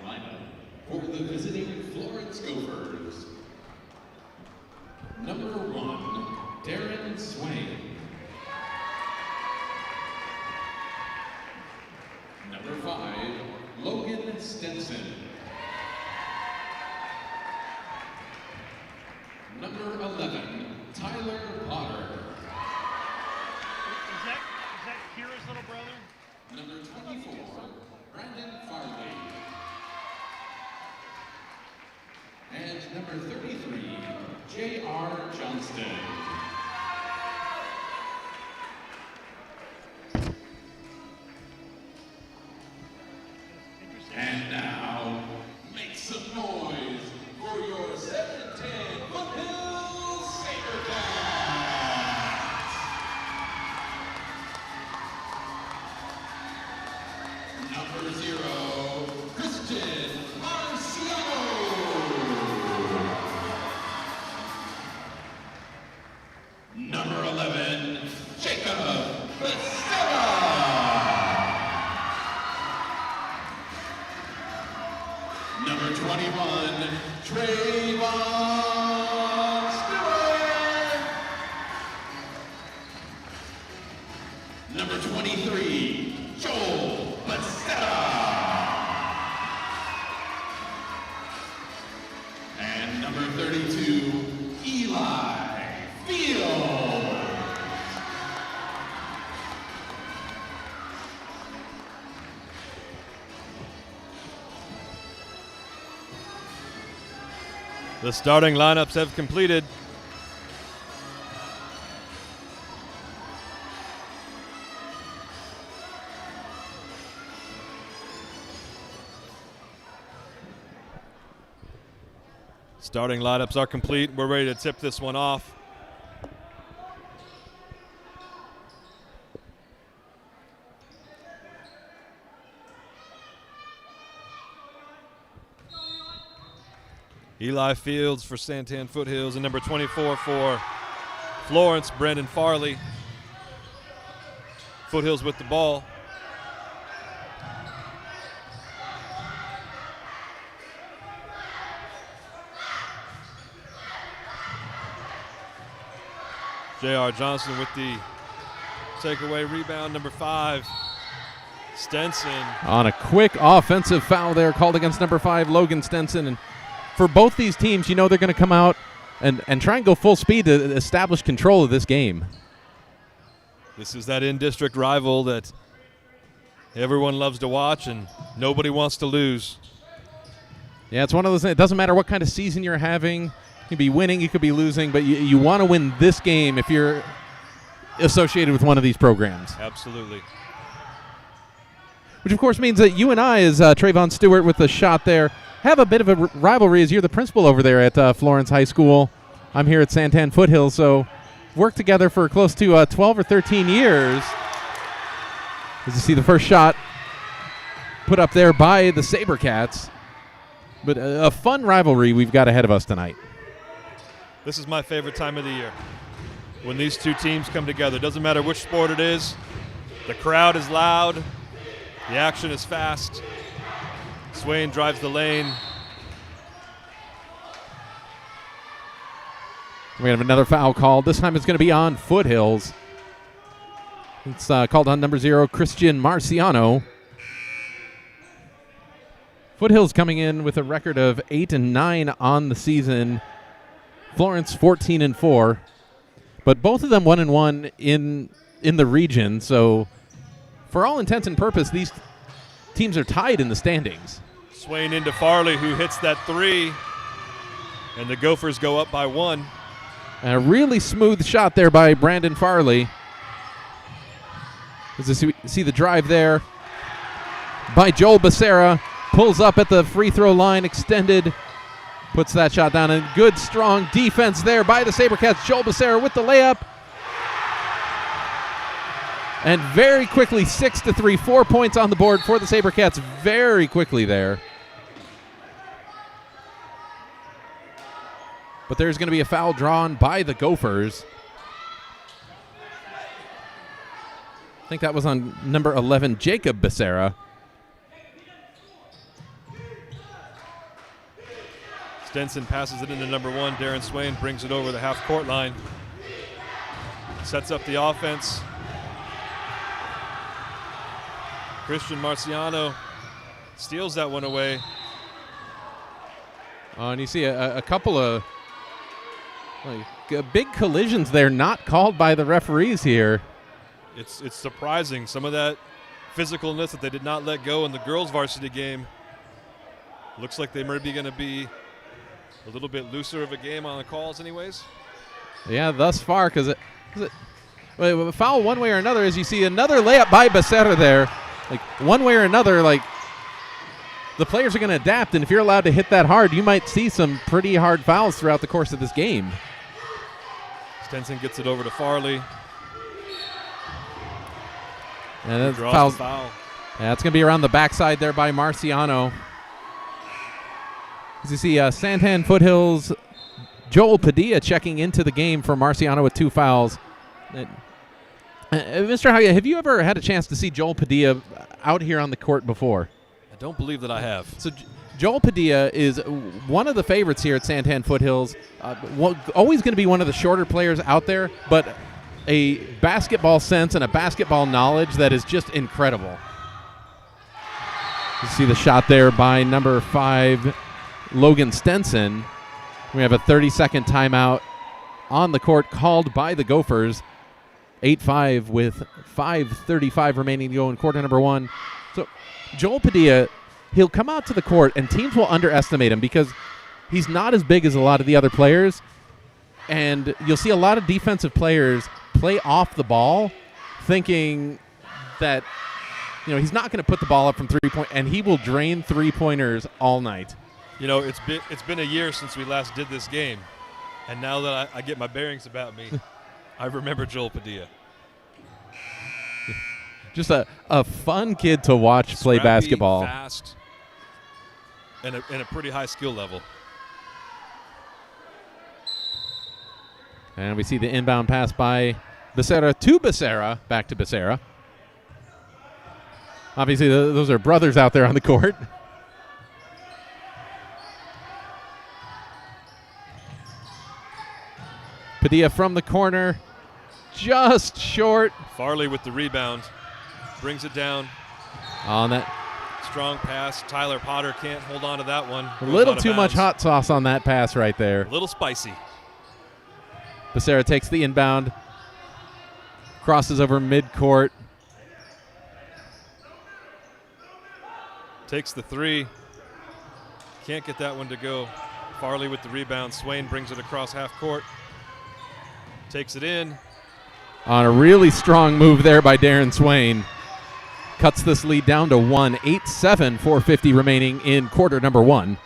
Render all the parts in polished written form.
lineup for the visiting Florence Gophers. Number 1, Darren Swain. Number 5, Logan Stenson. Number 11, Tyler Potter. Is that Kira's little brother? Number 24, Brandon Farley. And number 33, J.R. Johnston. And now, make some noise for your 7-10 Foothills SaberCats! Number 0, Christian Marciano. Number 11, Jacob Becerra. Number 21, Trayvon Stewart. Number 23, Joel Becerra. And number 32, Eli Field. The starting lineups have completed. Starting lineups are complete. We're ready to tip this one off. Eli Fields for Santan Foothills, and number 24 for Florence, Brandon Farley. Foothills with the ball. J.R. Johnson with the takeaway rebound. Number 5, Stenson. On a quick offensive foul there called against number 5, Logan Stenson. And for both these teams, you know they're going to come out and try and go full speed to establish control of this game. This is that in-district rival that everyone loves to watch and nobody wants to lose. Yeah, it's one of those things. It doesn't matter what kind of season you're having. You could be winning, you could be losing, but you want to win this game if you're associated with one of these programs. Absolutely. Which, of course, means that you and I, as Trayvon Stewart with the shot there, have a bit of a rivalry as you're the principal over there at Florence High School. I'm here at Santan Foothills, so worked together for close to 12 or 13 years. As you see the first shot put up there by the SaberCats. But a fun rivalry we've got ahead of us tonight. This is my favorite time of the year, when these two teams come together. Doesn't matter which sport it is. The crowd is loud. The action is fast. Swain drives the lane. We have another foul called. This time it's going to be on Foothills. It's called on number 0, Christian Marciano. Foothills coming in with a record of 8-9 on the season. Florence 14-4. But both of them 1-1 in the region. So for all intents and purposes, these teams are tied in the standings. Swain into Farley, who hits that 3. And the Gophers go up by 1. And a really smooth shot there by Brandon Farley. As you see the drive there by Joel Becerra. Pulls up at the free throw line, extended. Puts that shot down. And good, strong defense there by the SaberCats. Joel Becerra with the layup. And very quickly, 6-3, 4 points on the board for the SaberCats very quickly there. But there's going to be a foul drawn by the Gophers. I think that was on number 11, Jacob Becerra. Stenson passes it into number 1. Darren Swain brings it over the half-court line. Sets up the offense. Christian Marciano steals that one away. And you see a couple of big collisions there not called by the referees here. It's surprising. Some of that physicalness that they did not let go in the girls' varsity game. Looks like they might be going to be a little bit looser of a game on the calls anyways. Yeah, thus far, because a foul one way or another, as you see another layup by Becerra there. Like, one way or another, like, the players are going to adapt, and if you're allowed to hit that hard, you might see some pretty hard fouls throughout the course of this game. Stenson gets it over to Farley. And that's draws the foul. Yeah, it's going to be around the backside there by Marciano. As you see, Santan Foothills, Joel Padilla checking into the game for Marciano with 2 fouls. Mr. Hagia, have you ever had a chance to see Joel Padilla out here on the court before? I don't believe that I have. So Joel Padilla is one of the favorites here at Santan Foothills. Always going to be one of the shorter players out there, but a basketball sense and a basketball knowledge that is just incredible. You see the shot there by number 5, Logan Stenson. We have a 30-second timeout on the court called by the Gophers. 8-5 with 5:35 remaining to go in quarter number 1. So Joel Padilla, he'll come out to the court and teams will underestimate him because he's not as big as a lot of the other players. And you'll see a lot of defensive players play off the ball thinking that, he's not going to put the ball up from three-point, and he will drain three-pointers all night. It's been a year since we last did this game, and now that I get my bearings about me, I remember Joel Padilla. Just a fun kid to watch play basketball. Fast, and a pretty high skill level. And we see the inbound pass by Becerra to Becerra, back to Becerra. Obviously, those are brothers out there on the court. Padilla from the corner, just short. Farley with the rebound, brings it down. On that strong pass, Tyler Potter can't hold on to that one. A little too much hot sauce on that pass right there. A little spicy. Becerra takes the inbound, crosses over midcourt. Takes the 3. Can't get that one to go. Farley with the rebound. Swain brings it across half court. Takes it in. On a really strong move there by Darren Swain. Cuts this lead down to 1. 8-7, 4:50 remaining in quarter number 1.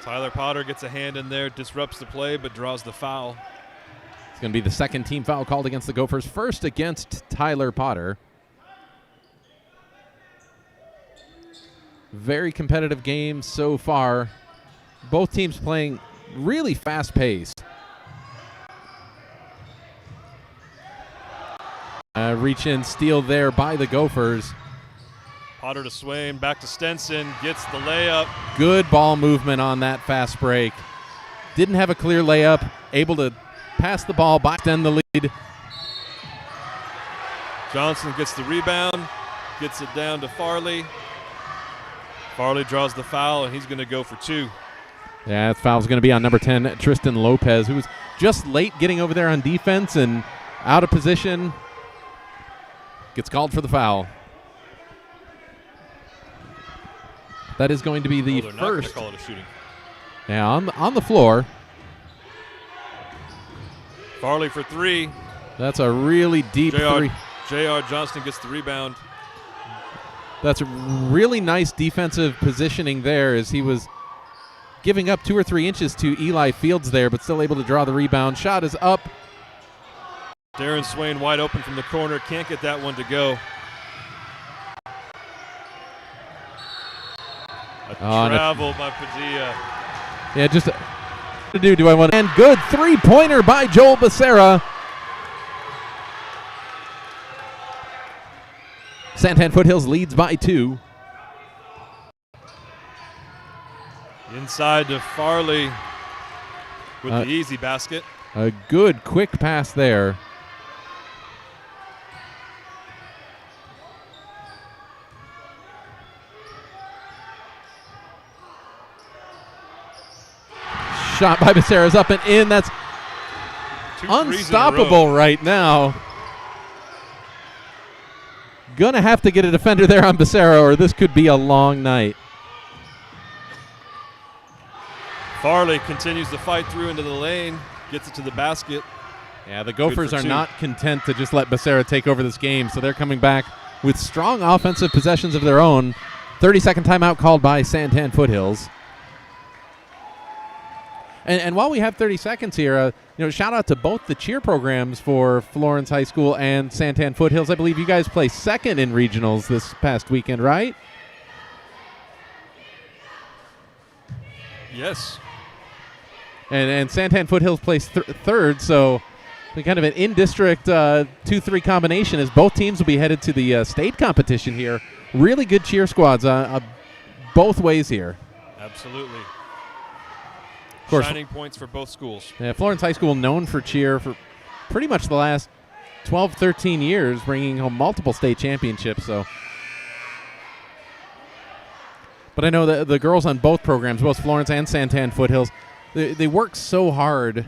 Tyler Potter gets a hand in there, disrupts the play, but draws the foul. It's going to be the second team foul called against the Gophers, first against Tyler Potter. Very competitive game so far. Both teams playing really fast-paced. Reach in, steal there by the Gophers. Potter to Swain, back to Stenson, gets the layup. Good ball movement on that fast break. Didn't have a clear layup, able to pass the ball, extend the lead. Johnson gets the rebound, gets it down to Farley. Farley draws the foul, and he's going to go for 2. Yeah, that foul's going to be on number 10, Tristan Lopez, who was just late getting over there on defense and out of position. Gets called for the foul. That is going to be the they're first. Not going to call it a shooting. Yeah, on the floor. Farley for 3. That's a really deep three. J.R. Johnston gets the rebound. That's a really nice defensive positioning there as he was giving up 2 or 3 inches to Eli Fields there, but still able to draw the rebound. Shot is up. Darren Swain wide open from the corner. Can't get that one to go. A travel by Padilla. Yeah, just to do I want to. And good three-pointer by Joel Becerra. Santan Foothills leads by 2. Inside to Farley with the easy basket. A good quick pass there. Shot by Becerra's up and in. That's 2 threes in a row. unstoppable right now. Gonna have to get a defender there on Becerra, or this could be a long night. Farley continues to fight through into the lane, gets it to the basket. Yeah, the Gophers for are 2. not content to just let Becerra take over this game, so they're coming back with strong offensive possessions of their own. 30-second timeout called by Santan Foothills. And while we have 30 seconds here, shout out to both the cheer programs for Florence High School and Santan Foothills. I believe you guys placed second in regionals this past weekend, right? Yes. And Santan Foothills placed third, so kind of an in-district 2-3 combination as both teams will be headed to the state competition here. Really good cheer squads both ways here. Absolutely. Of course, shining points for both schools. Yeah, Florence High School known for cheer for pretty much the last 12, 13 years, bringing home multiple state championships. So, but I know that the girls on both programs, both Florence and Santan Foothills, they work so hard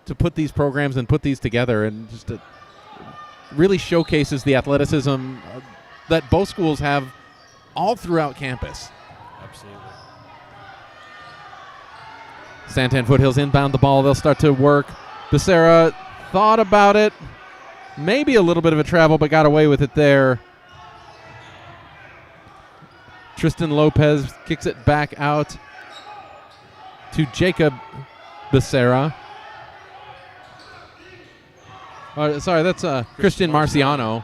to put these programs and put these together, and just really showcases the athleticism that both schools have all throughout campus. Absolutely. Santan Foothills inbound the ball. They'll start to work. Becerra thought about it. Maybe a little bit of a travel, but got away with it there. Tristan Lopez kicks it back out to Jacob Becerra. Sorry, that's Christian Marciano.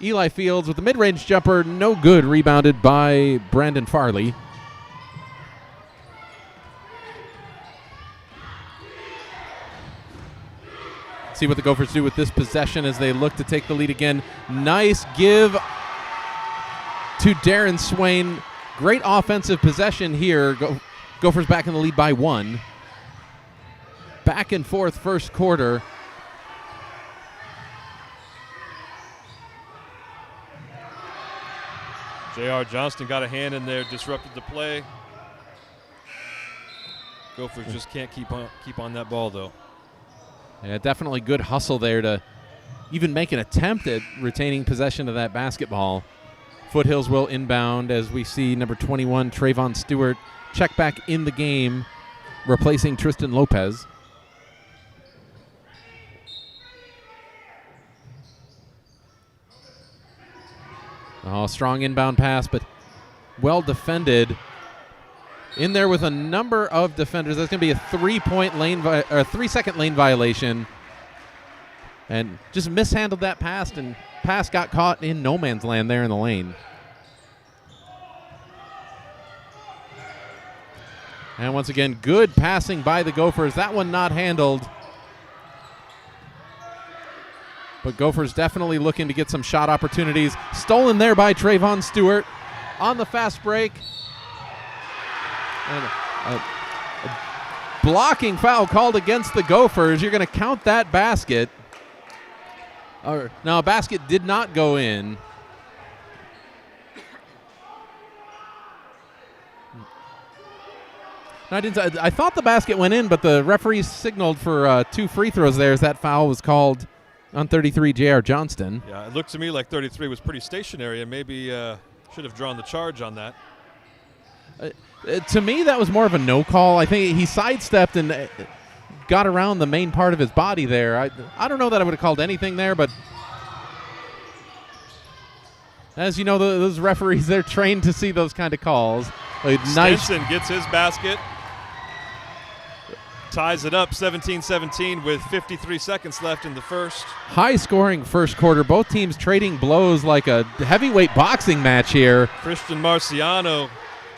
Eli Fields with the mid-range jumper, no good. Rebounded by Brandon Farley. See what the Gophers do with this possession as they look to take the lead again. Nice give to Darren Swain. Great offensive possession here. Gophers back in the lead by 1. Back and forth first quarter. J.R. Johnston got a hand in there, disrupted the play. Gophers just can't keep on that ball, though. Yeah, definitely good hustle there to even make an attempt at retaining possession of that basketball. Foothills will inbound as we see number 21, Trayvon Stewart, check back in the game, replacing Tristan Lopez. Oh, strong inbound pass, but well defended. In there with a number of defenders. That's going to be a 3-second lane violation. And just mishandled that pass, and pass got caught in no man's land there in the lane. And once again, good passing by the Gophers. That one not handled. But Gophers definitely looking to get some shot opportunities. Stolen there by Trayvon Stewart on the fast break. And a blocking foul called against the Gophers. You're going to count that basket. No, a basket did not go in. I thought the basket went in, but the referee signaled for 2 free throws there as that foul was called on 33, J.R. Johnston. Yeah, it looked to me like 33 was pretty stationary, and maybe should have drawn the charge on that. To me, that was more of a no call. I think he sidestepped and got around the main part of his body there. I don't know that I would have called anything there, but as you know, those referees, they're trained to see those kind of calls. Stenson gets his basket. Ties it up 17-17 with 53 seconds left in the first. High-scoring first quarter. Both teams trading blows like a heavyweight boxing match here. Christian Marciano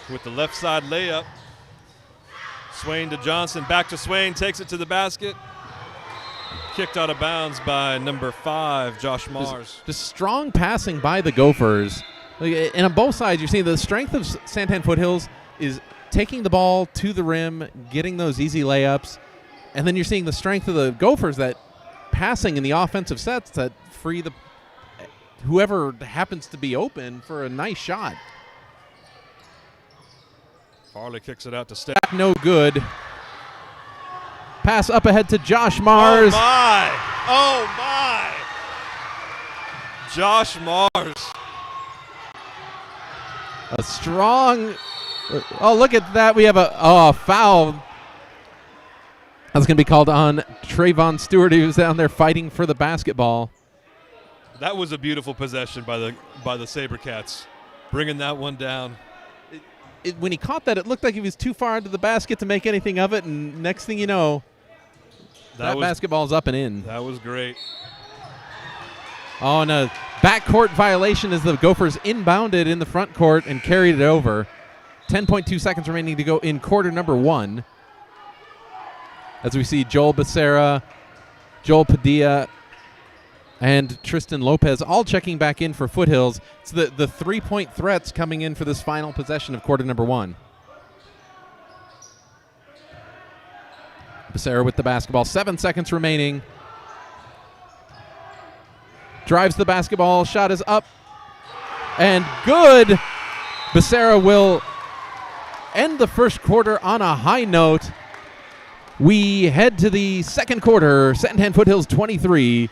with the left side layup. Swain to Johnson, back to Swain, takes it to the basket. kicked out of bounds by number 5, Josh Mars. Just strong passing by the Gophers. And on both sides, you're seeing the strength of Santan Foothills is taking the ball to the rim, getting those easy layups, and then you're seeing the strength of the Gophers that passing in the offensive sets that free the whoever happens to be open for a nice shot. Farley kicks it out to Steph. No good. Pass up ahead to Josh Mars. Oh, my. Oh, my. Josh Mars. A strong. Oh, look at that. We have a foul. That's going to be called on Trayvon Stewart, who's down there fighting for the basketball. That was a beautiful possession by the SaberCats, bringing that one down. When he caught that, it looked like he was too far into the basket to make anything of it, and next thing you know, that basketball's up and in. That was great. Oh, and a backcourt violation as the Gophers inbounded in the front court and carried it over. 10.2 seconds remaining to go in quarter number 1. As we see Joel Becerra, Joel Padilla, and Tristan Lopez all checking back in for Foothills. It's the 3-point threats coming in for this final possession of quarter number 1. Becerra with the basketball. 7 seconds remaining. Drives the basketball. Shot is up. And good. Becerra will end the first quarter on a high note. We head to the second quarter. Santan Foothills 23.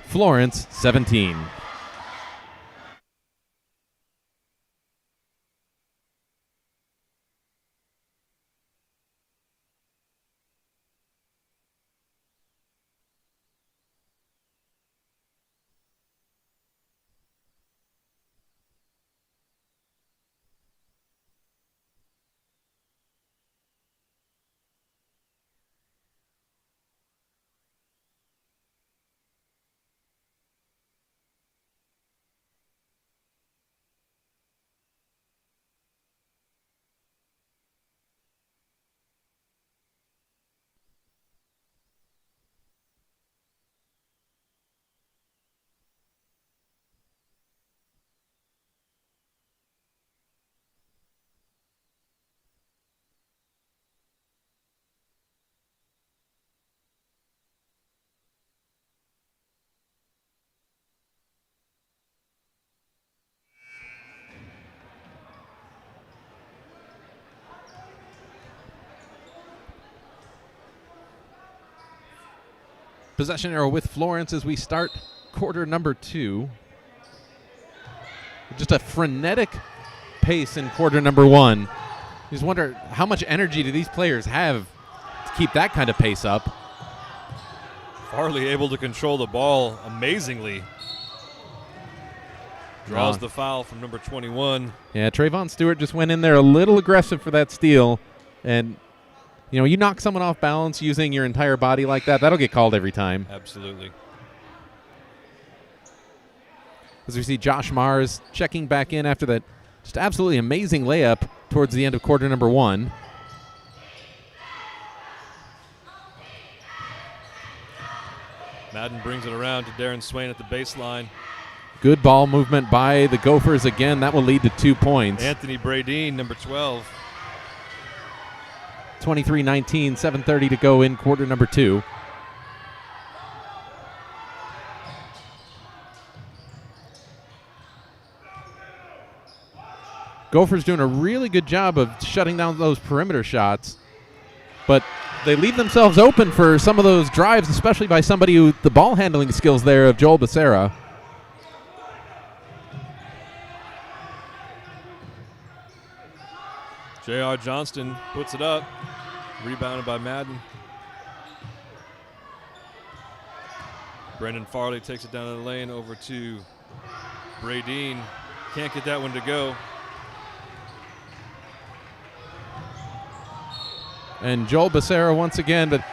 Florence 17. Possession arrow with Florence as we start quarter number 2. Just a frenetic pace in quarter number 1. You just wonder how much energy do these players have to keep that kind of pace up. Farley able to control the ball amazingly. Draws the foul from number 21. Yeah, Trayvon Stewart just went in there a little aggressive for that steal. And, you know, you knock someone off balance using your entire body like that, that'll get called every time. Absolutely. As we see Josh Mars checking back in after that just absolutely amazing layup towards the end of quarter number 1. Madden brings it around to Darren Swain at the baseline. Good ball movement by the Gophers again. That will lead to 2 points. Anthony Bradeen, number 12. 23-19, 7:30 to go in quarter number 2. Gophers doing a really good job of shutting down those perimeter shots, but they leave themselves open for some of those drives, especially by somebody who the ball handling skills there of Joel Becerra. J.R. Johnston puts it up. Rebounded by Madden. Brendan Farley takes it down the lane over to Bradeen. Can't get that one to go. And Joel Becerra once again, but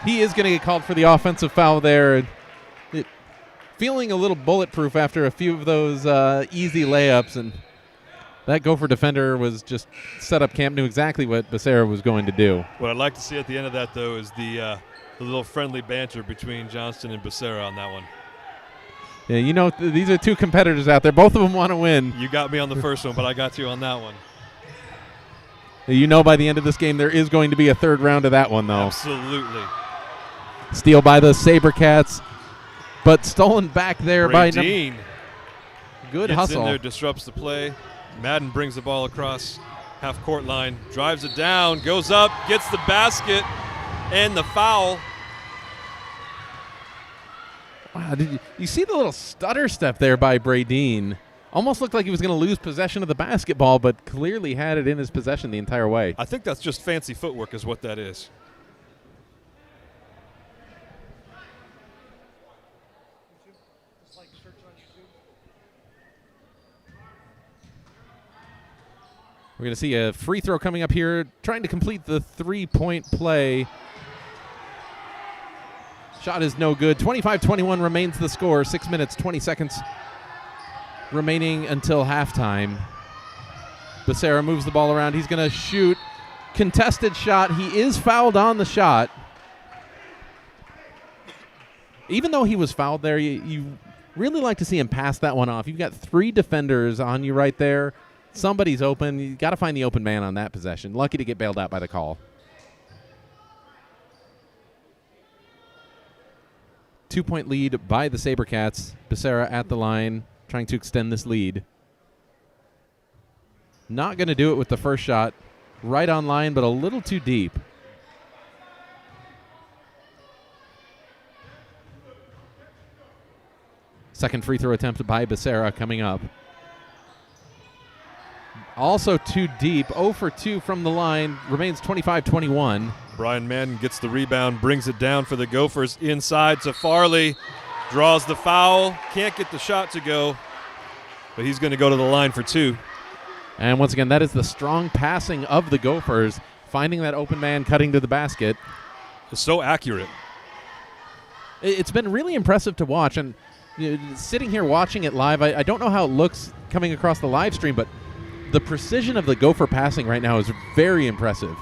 he is going to get called for the offensive foul there. Feeling a little bulletproof after a few of those easy layups, and that Gopher defender was just set up camp, knew exactly what Becerra was going to do. What I'd like to see at the end of that, though, is the the little friendly banter between Johnston and Becerra on that one. Yeah, you know, these are two competitors out there. Both of them want to win. You got me on the first one, but I got you on that one. You know by the end of this game there is going to be a third round of that one, though. Absolutely. Steal by the SaberCats, but stolen back there by Dean. Good Gets hustle. in there, disrupts the play. Madden brings the ball across half-court line, drives it down, goes up, gets the basket, and the foul. Wow, did you see the little stutter step there by Bradeen? Almost looked like he was going to lose possession of the basketball, but clearly had it in his possession the entire way. I think that's just fancy footwork is what that is. We're going to see a free throw coming up here, trying to complete the three-point play. Shot is no good. 25-21 remains the score. 6 minutes, 20 seconds remaining until halftime. Becerra moves the ball around. He's going to shoot. Contested shot. He is fouled on the shot. Even though he was fouled there, you really like to see him pass that one off. You've got 3 defenders on you right there. Somebody's open. You got to find the open man on that possession. Lucky to get bailed out by the call. 2-point lead by the SaberCats. Becerra at the line, trying to extend this lead. Not going to do it with the first shot. Right on line, but a little too deep. Second free throw attempt by Becerra coming up. Also too deep. 0 for 2 from the line. Remains 25-21. Brian Madden gets the rebound, brings it down for the Gophers inside to Farley. Draws the foul. Can't get the shot to go, but he's going to go to the line for 2. And once again, that is the strong passing of the Gophers, finding that open man, cutting to the basket. It's so accurate. It's been really impressive to watch. And sitting here watching it live, I don't know how it looks coming across the live stream, but the precision of the Gopher passing right now is very impressive.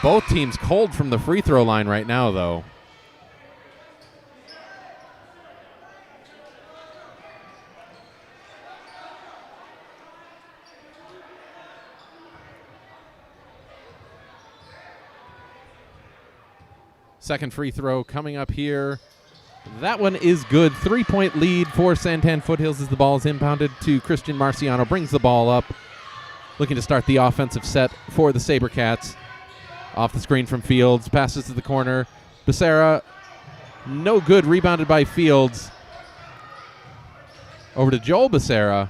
Both teams cold from the free throw line right now, though. Second free throw coming up here. That one is good. 3-point lead for Santan Foothills as the ball is impounded to Christian Marciano. Brings the ball up. Looking to start the offensive set for the SaberCats. Off the screen from Fields. Passes to the corner. Becerra, no good. Rebounded by Fields. Over to Joel Becerra.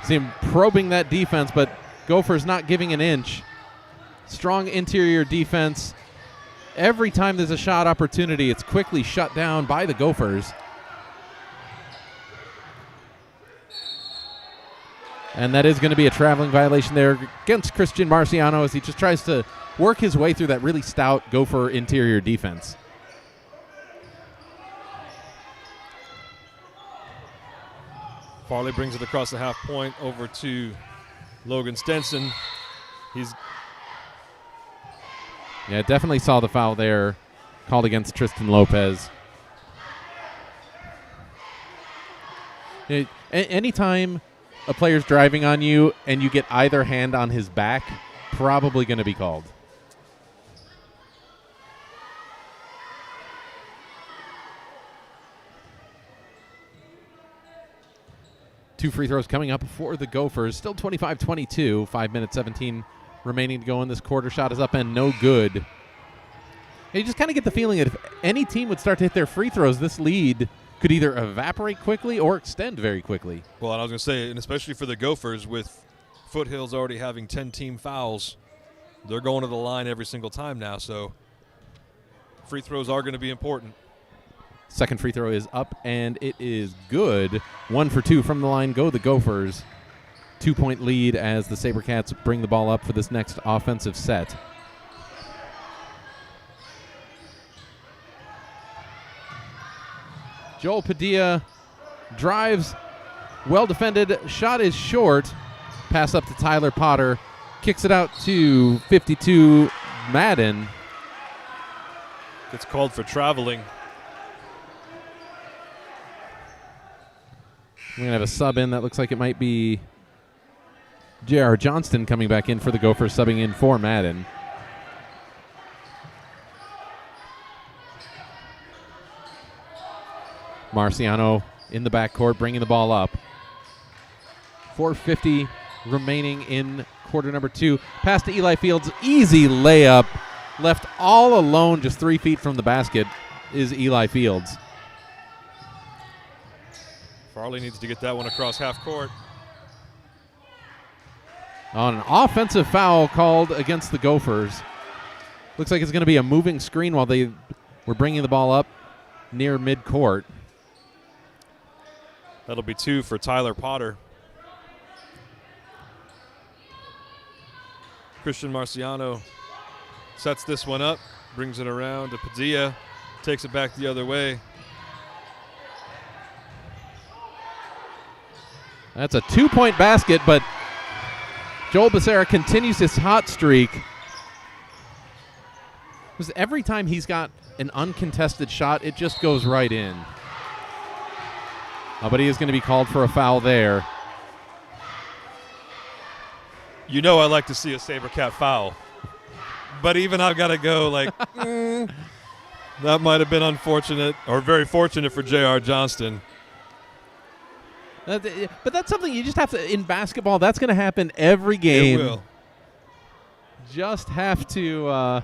See him probing that defense, but Gophers not giving an inch. Strong interior defense. Every time there's a shot opportunity, it's quickly shut down by the Gophers. And that is going to be a traveling violation there against Christian Marciano as he just tries to work his way through that really stout Gopher interior defense. Farley brings it across the half point over to Logan Stenson. Yeah, definitely saw the foul there called against Tristan Lopez. Anytime a player's driving on you and you get either hand on his back, probably going to be called. Two free throws coming up for the Gophers. Still 25-22. 5 minutes, 17 remaining to go in this quarter. Shot is up and no good. You just kind of get the feeling that if any team would start to hit their free throws, this lead could either evaporate quickly or extend very quickly. Well, and I was going to say, and especially for the Gophers, with Foothills already having 10 team fouls, they're going to the line every single time now, so free throws are going to be important. Second free throw is up, and it is good. 1 for 2 from the line go the Gophers. 2-point lead as the SaberCats bring the ball up for this next offensive set. Joel Padilla drives, well defended, shot is short. Pass up to Tyler Potter. Kicks it out to 52 Madden. Gets called for traveling. We're going to have a sub in. That looks like it might be J.R. Johnston coming back in for the Gophers, subbing in for Madden. Marciano in the backcourt, bringing the ball up. 4:50 remaining in quarter number 2. Pass to Eli Fields. Easy layup. Left all alone, just 3 feet from the basket, is Eli Fields. Farley needs to get that one across half court. On an offensive foul called against the Gophers. Looks like it's going to be a moving screen while they were bringing the ball up near midcourt. That'll be 2 for Tyler Potter. Christian Marciano sets this one up, brings it around to Padilla, takes it back the other way. That's a 2-point basket, but Joel Becerra continues his hot streak. Because every time he's got an uncontested shot, it just goes right in. But he is going to be called for a foul there. You know I like to see a SaberCat foul. But even I've got to go like, that might have been unfortunate, or very fortunate for J.R. Johnston. But that's something you just have to, in basketball, that's going to happen every game. It will. Just have to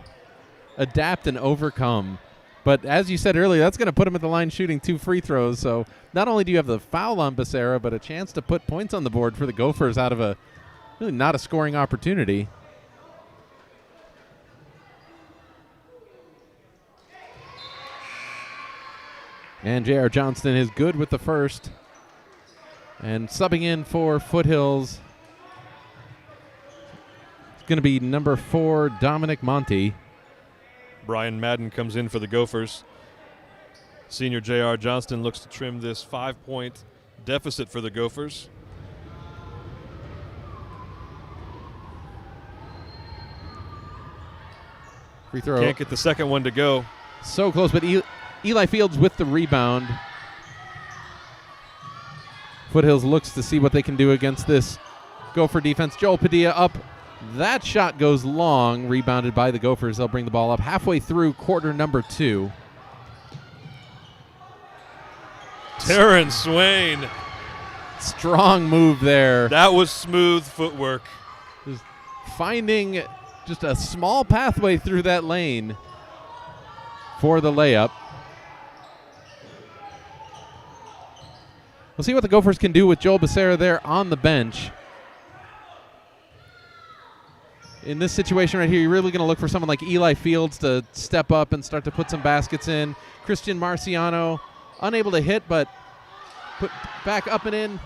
adapt and overcome. But as you said earlier, that's going to put him at the line shooting 2 free throws. So not only do you have the foul on Becerra, but a chance to put points on the board for the Gophers out of a really not a scoring opportunity. And J.R. Johnston is good with the first. And subbing in for Foothills, it's going to be number 4, Dominic Monty. Brian Madden comes in for the Gophers. Senior J.R. Johnston looks to trim this 5-point deficit for the Gophers. Free throw. Can't get the second one to go. So close, but Eli Fields with the rebound. Foothills looks to see what they can do against this Gopher defense. Joel Padilla up. That shot goes long, rebounded by the Gophers. They'll bring the ball up halfway through quarter number 2. Terrence Swain. Strong move there. That was smooth footwork. Just finding just a small pathway through that lane for the layup. We'll see what the Gophers can do with Joel Becerra there on the bench. In this situation right here, you're really going to look for someone like Eli Fields to step up and start to put some baskets in. Christian Marciano, unable to hit, but put back up and in.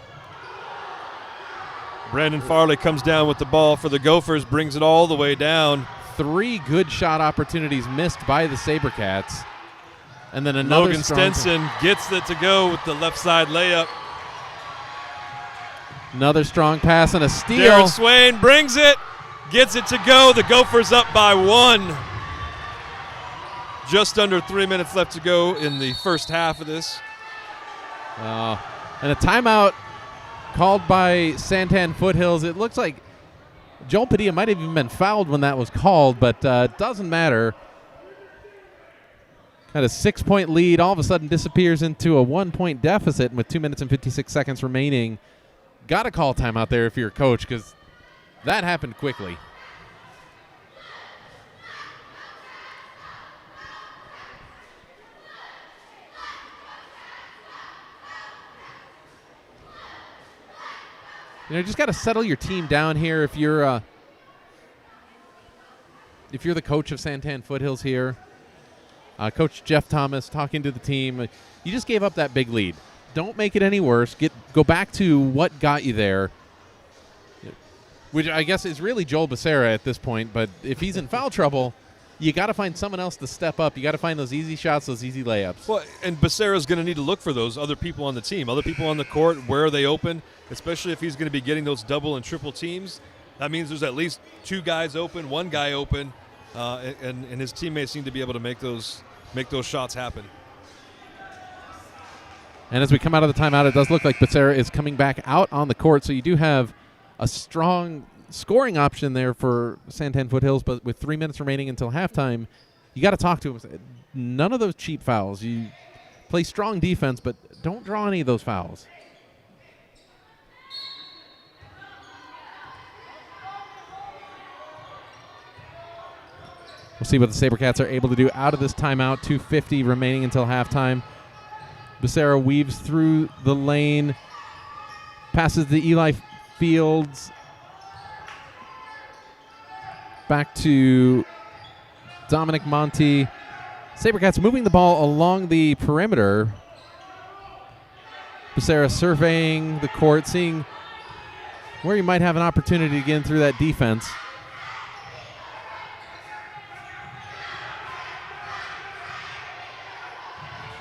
Brandon Farley comes down with the ball for the Gophers, brings it all the way down. 3 good shot opportunities missed by the SaberCats. And then another Logan Stenson gets it to go with the left side layup. Another strong pass and a steal. Darren Swain brings it, gets it to go. The Gophers up by 1. Just under 3 minutes left to go in the first half of this. And a timeout called by Santan Foothills. It looks like Joel Padilla might have even been fouled when that was called, but it doesn't matter. Had a 6-point lead, all of a sudden disappears into a 1-point deficit, and with 2 minutes and 56 seconds remaining, got to call timeout there if you're a coach, because that happened quickly. You know, just got to settle your team down here if you're the coach of Santan Foothills here. Coach Jeff Thomas talking to the team. You just gave up that big lead. Don't make it any worse. Go back to what got you there, which I guess is really Joel Becerra at this point. But if he's in foul trouble, you got to find someone else to step up. You got to find those easy shots, those easy layups. Well, and Becerra's going to need to look for those other people on the team, other people on the court. Where are they open? Especially if he's going to be getting those double and triple teams. That means there's at least 2 guys open, 1 guy open, and his teammates seem to be able to make those shots happen. And as we come out of the timeout, it does look like Becerra is coming back out on the court. So you do have a strong scoring option there for Santan Foothills, but with 3 minutes remaining until halftime, you got to talk to him. None of those cheap fouls. You play strong defense, but don't draw any of those fouls. We'll see what the SaberCats are able to do out of this timeout. 2:50 remaining until halftime. Becerra weaves through the lane, passes to Eli Fields, back to Dominic Monti. SaberCats moving the ball along the perimeter. Becerra surveying the court, seeing where he might have an opportunity to get in through that defense.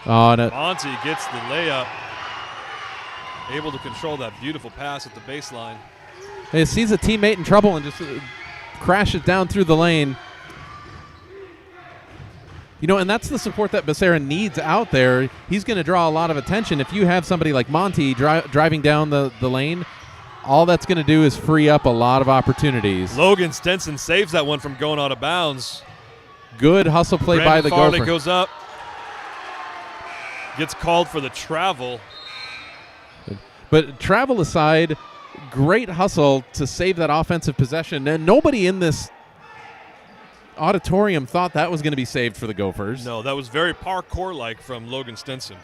Oh, no. Monty gets the layup, able to control that beautiful pass at the baseline. He sees a teammate in trouble and just crashes down through the lane. You know, and that's the support that Becerra needs out there. He's going to draw a lot of attention. If you have somebody like Monty driving down the lane, all that's going to do is free up a lot of opportunities. Logan Stenson saves that one from going out of bounds. Good hustle play by the Farley Gopher. goes up. Gets called for the travel. But travel aside, great hustle to save that offensive possession. And nobody in this auditorium thought that was going to be saved for the Gophers. No, that was very parkour-like from Logan Stenson.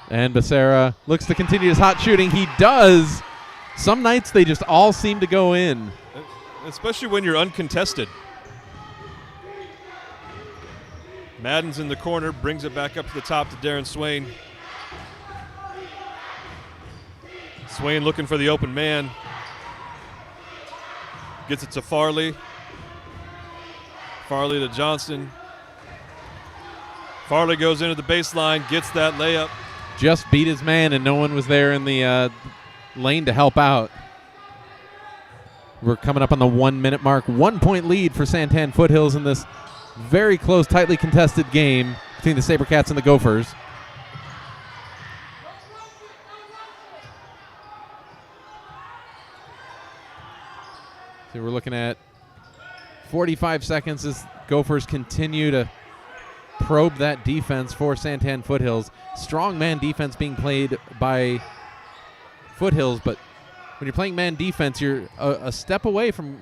And Becerra looks to continue his hot shooting. He does. Some nights they just all seem to go in. Especially when you're uncontested. Madden's in the corner, brings it back up to the top to Darren Swain. Swain looking for the open man. Gets it to Farley. Farley to Johnson. Farley goes into the baseline, gets that layup. Just beat his man, and no one was there in the lane to help out. We're coming up on the 1 minute mark. 1 point lead for Santan Foothills in this very close, tightly contested game between the SaberCats and the Gophers. So we're looking at 45 seconds as Gophers continue to probe that defense for Santan Foothills. Strong man defense being played by Foothills, but when you're playing man defense, you're a step away from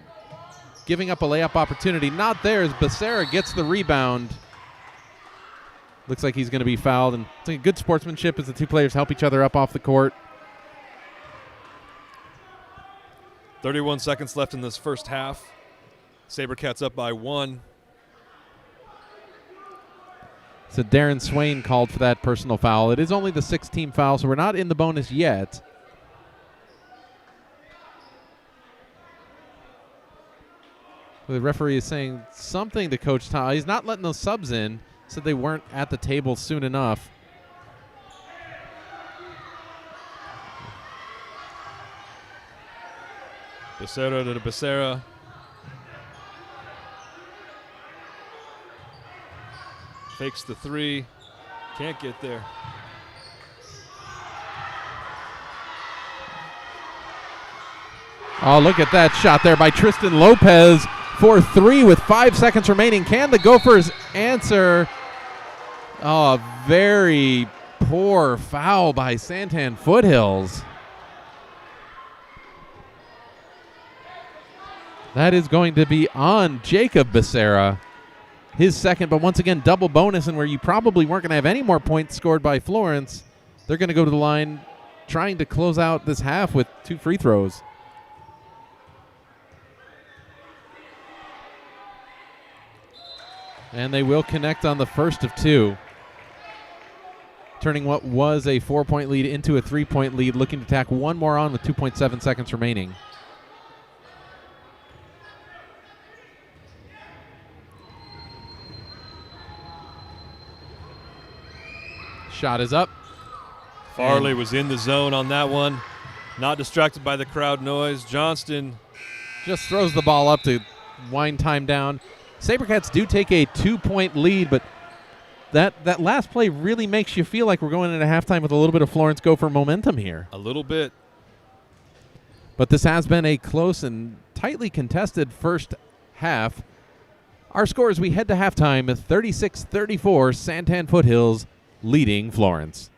giving up a layup opportunity. Not there as Becerra gets the rebound. Looks like he's going to be fouled. And it's like good sportsmanship as the two players help each other up off the court. 31 seconds left in this first half. SaberCats up by 1. So Darren Swain called for that personal foul. It is only the 6th team foul, so we're not in the bonus yet. The referee is saying something to Coach Tom. He's not letting those subs in. Said they weren't at the table soon enough. Becerra to Becerra. Fakes the 3. Can't get there. Oh, look at that shot there by Tristan Lopez for 3 with 5 seconds remaining. Can the Gophers answer? Oh, a very poor foul by Santan Foothills. That is going to be on Jacob Becerra. His second, but once again, double bonus, and where you probably weren't going to have any more points scored by Florence, they're going to go to the line trying to close out this half with 2 free throws. And they will connect on the first of 2. turning what was a 4-point lead into a 3-point lead, looking to tack one more on with 2.7 seconds remaining. Shot is up. Farley was in the zone on that one, not distracted by the crowd noise. Johnston just throws the ball up to wind time down. Sabercats do take a 2-point lead, but that last play really makes you feel like we're going into halftime with a little bit of Florence Gopher momentum here. a little bit. But this has been a close and tightly contested first half. Our score as we head to halftime, 36-34, Santan Foothills leading Florence.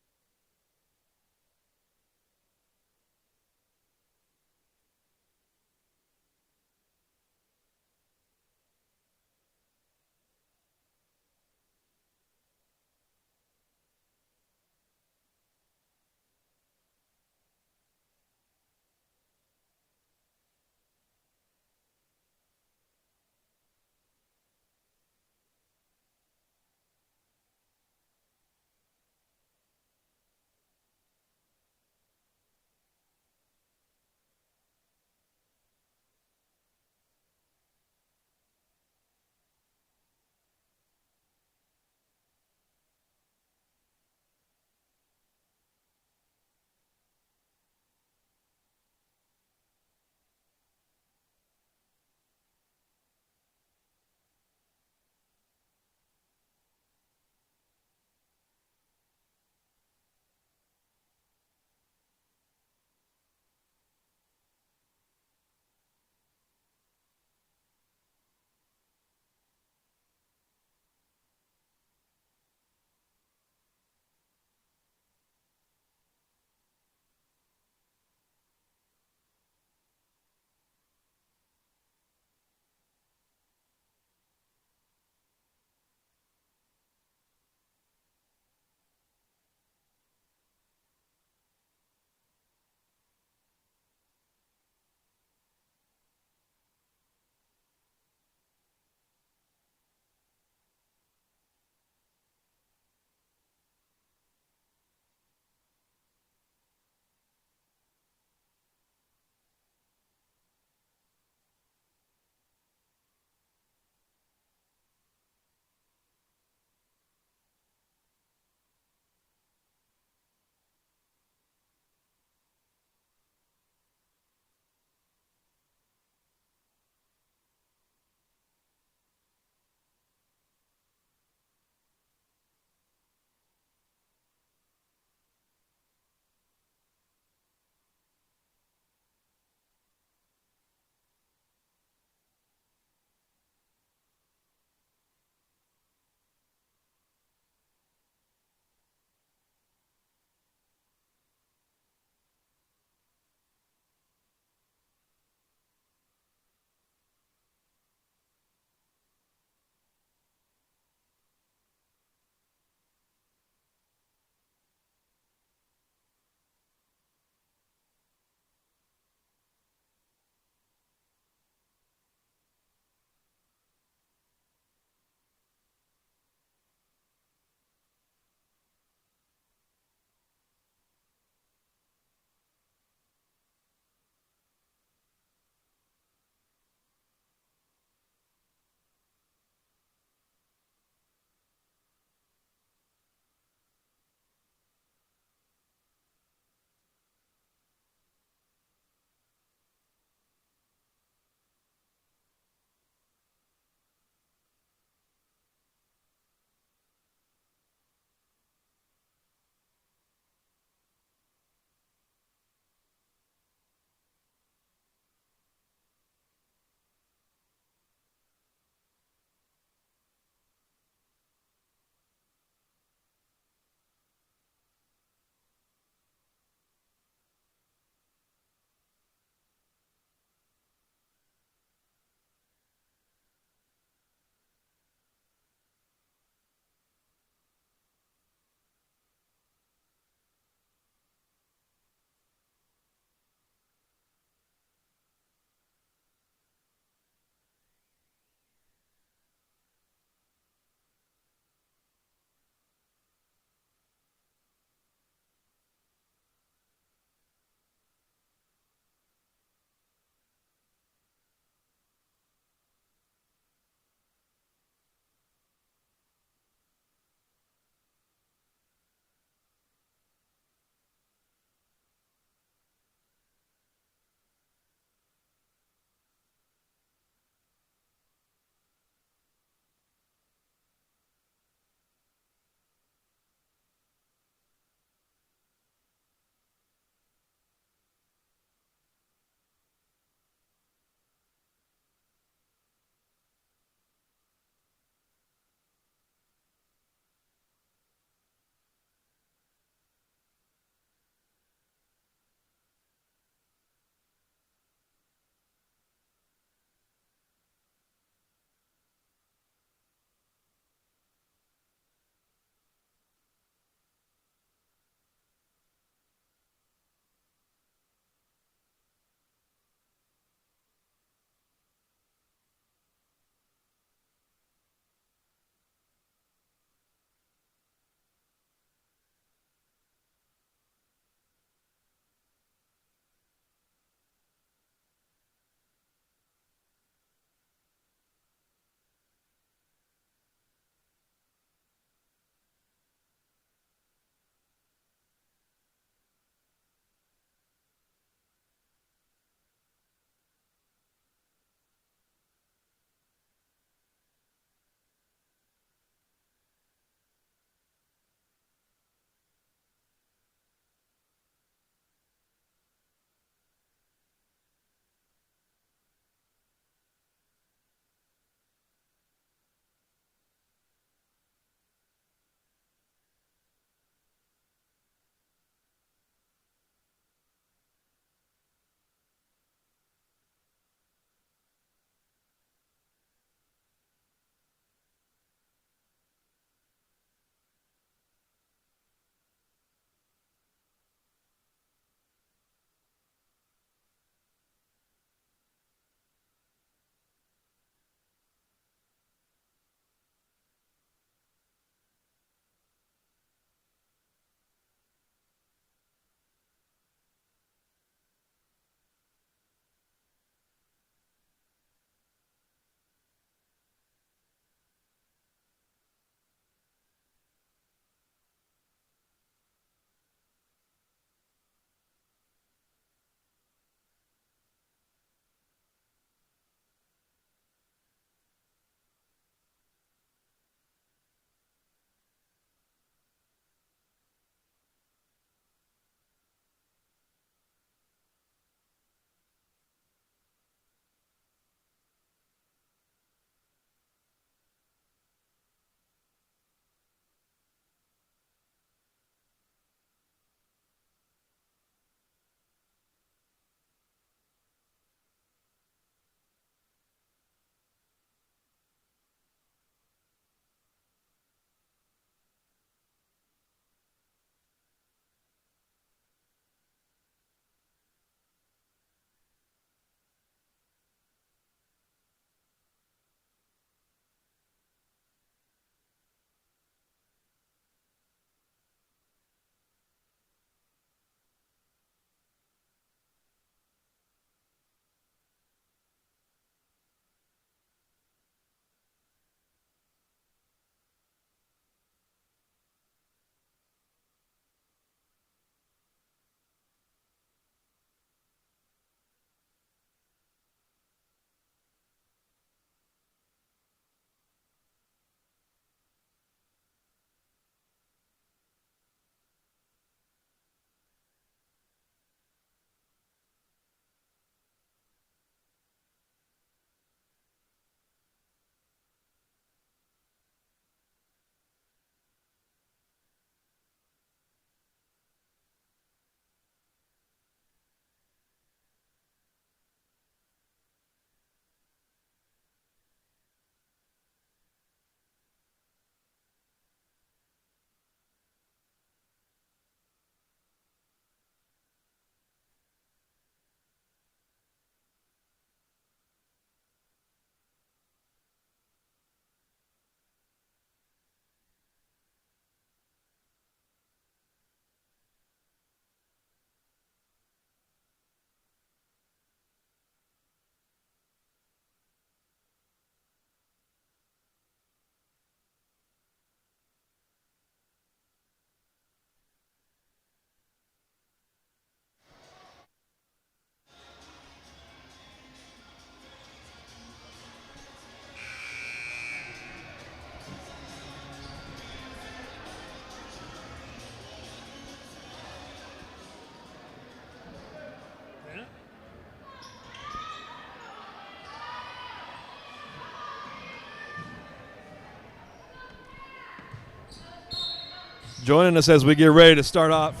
Joining us as we get ready to start off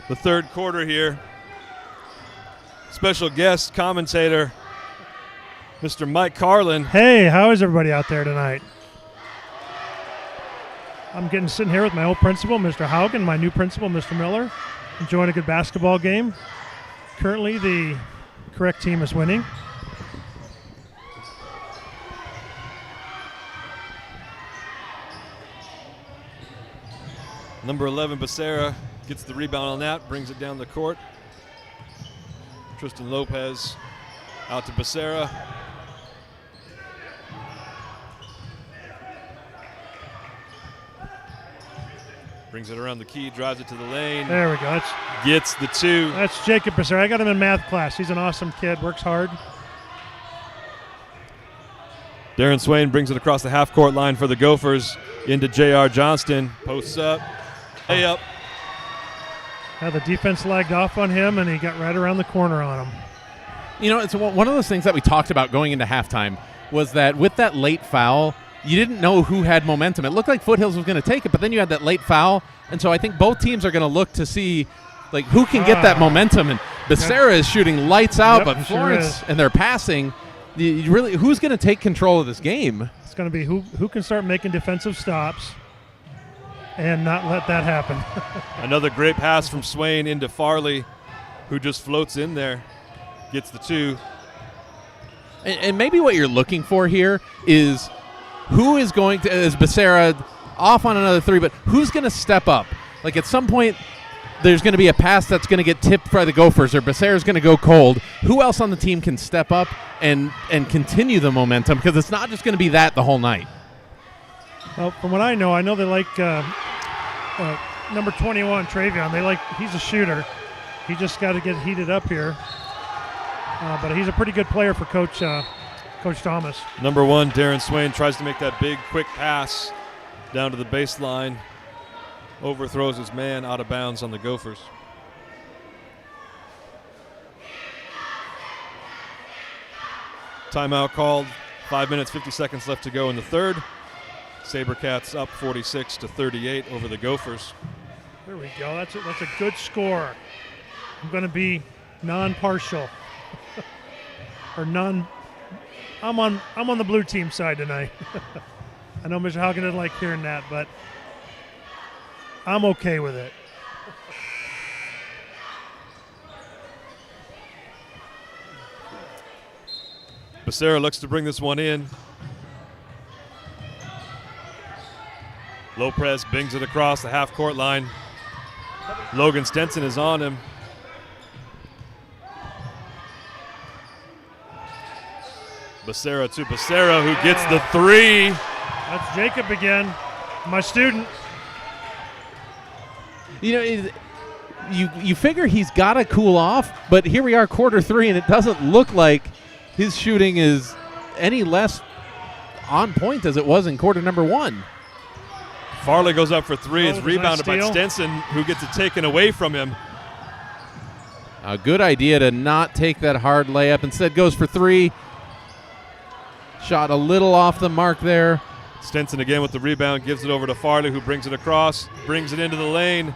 the third quarter here, special guest commentator, Mr. Mike Carlin. Hey, how is everybody out there tonight? I'm sitting here with my old principal, Mr. Haugen, my new principal, Mr. Miller, enjoying a good basketball game. Currently, the correct team is winning. Number 11, Becerra, gets the rebound on that, brings it down the court. Tristan Lopez out to Becerra. Brings it around the key, drives it to the lane. There we go. Gets the two. That's Jacob Becerra. I got him in math class. He's an awesome kid, works hard. Darren Swain brings it across the half-court line for the Gophers into J.R. Johnston. Posts up, layup. The defense lagged off on him, and he got right around the corner on him. You know, it's one of those things that we talked about going into halftime was that with that late foul, you didn't know who had momentum. It looked like Foothills was going to take it, but then you had that late foul, and so I think both teams are going to look to see like who can get that momentum. And Becerra is shooting lights out, but Florence and their passing. Who's going to take control of this game? It's going to be who can start making defensive stops and not let that happen. Another great pass from Swain into Farley, who just floats in there, gets the two. And maybe what you're looking for here is who is going to, is Becerra off on another three, but who's going to step up? Like at some point, there's going to be a pass that's going to get tipped by the Gophers, or Becerra's going to go cold. Who else on the team can step up and continue the momentum? Because it's not just going to be that the whole night. Well, from what I know they like number 21, Travion. He's a shooter. He just got to get heated up here. But he's a pretty good player for Coach Thomas. Number 1, Darren Swain tries to make that big, quick pass down to the baseline. Overthrows his man out of bounds on the Gophers. Timeout called. 5 minutes, 50 seconds left to go in the third. SaberCats up 46-38 over the Gophers. There we go. That's a good score. I'm going to be non-partial. I'm on the blue team side tonight. I know Mr. Haugen didn't like hearing that, but I'm okay with it. Becerra looks to bring this one in. Lopez bings it across the half-court line. Logan Stenson is on him. Becerra to Becerra, who gets the three. That's Jacob again, my student. You know, you figure he's got to cool off, but here we are, quarter three, and it doesn't look like his shooting is any less on point as it was in quarter number 1. Farley goes up for three. It's rebounded by nice Stenson, who gets it taken away from him. A good idea to not take that hard layup. Instead goes for three. Shot a little off the mark there. Stenson again with the rebound, gives it over to Farley, who brings it across, brings it into the lane.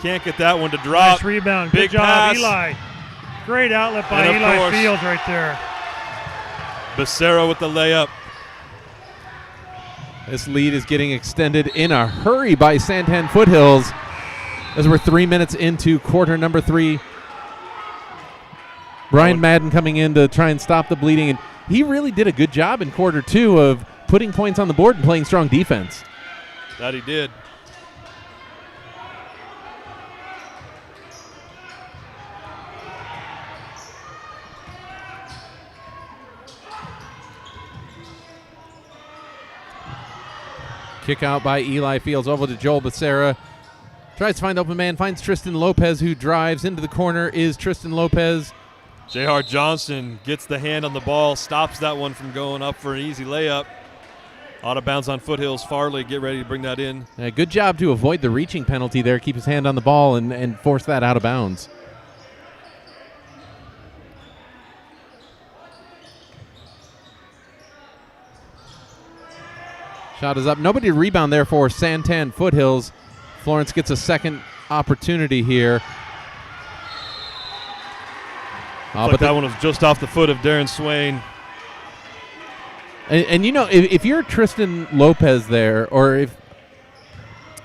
Can't get that one to drop. Nice rebound. Big Good job, pass. Eli. Great outlet by And of Eli course, Fields right there. Becerra with the layup. This lead is getting extended in a hurry by Santan Foothills as we're 3 minutes into quarter number 3. Brian Madden coming in to try and stop the bleeding, and he really did a good job in quarter 2 of putting points on the board and playing strong defense. That he did. Kick out by Eli Fields over to Joel Becerra. Tries to find open man, finds Tristan Lopez, who drives into the corner. Is Tristan Lopez. J.R. Johnston gets the hand on the ball, stops that one from going up for an easy layup. Out of bounds on Foothills. Farley, get ready to bring that in. Good job to avoid the reaching penalty there, keep his hand on the ball and force that out of bounds. Shot is up. Nobody to rebound there for Santan Foothills. Florence gets a second opportunity here. But that one was just off the foot of Darren Swain. And you know, if you're Tristan Lopez there, or if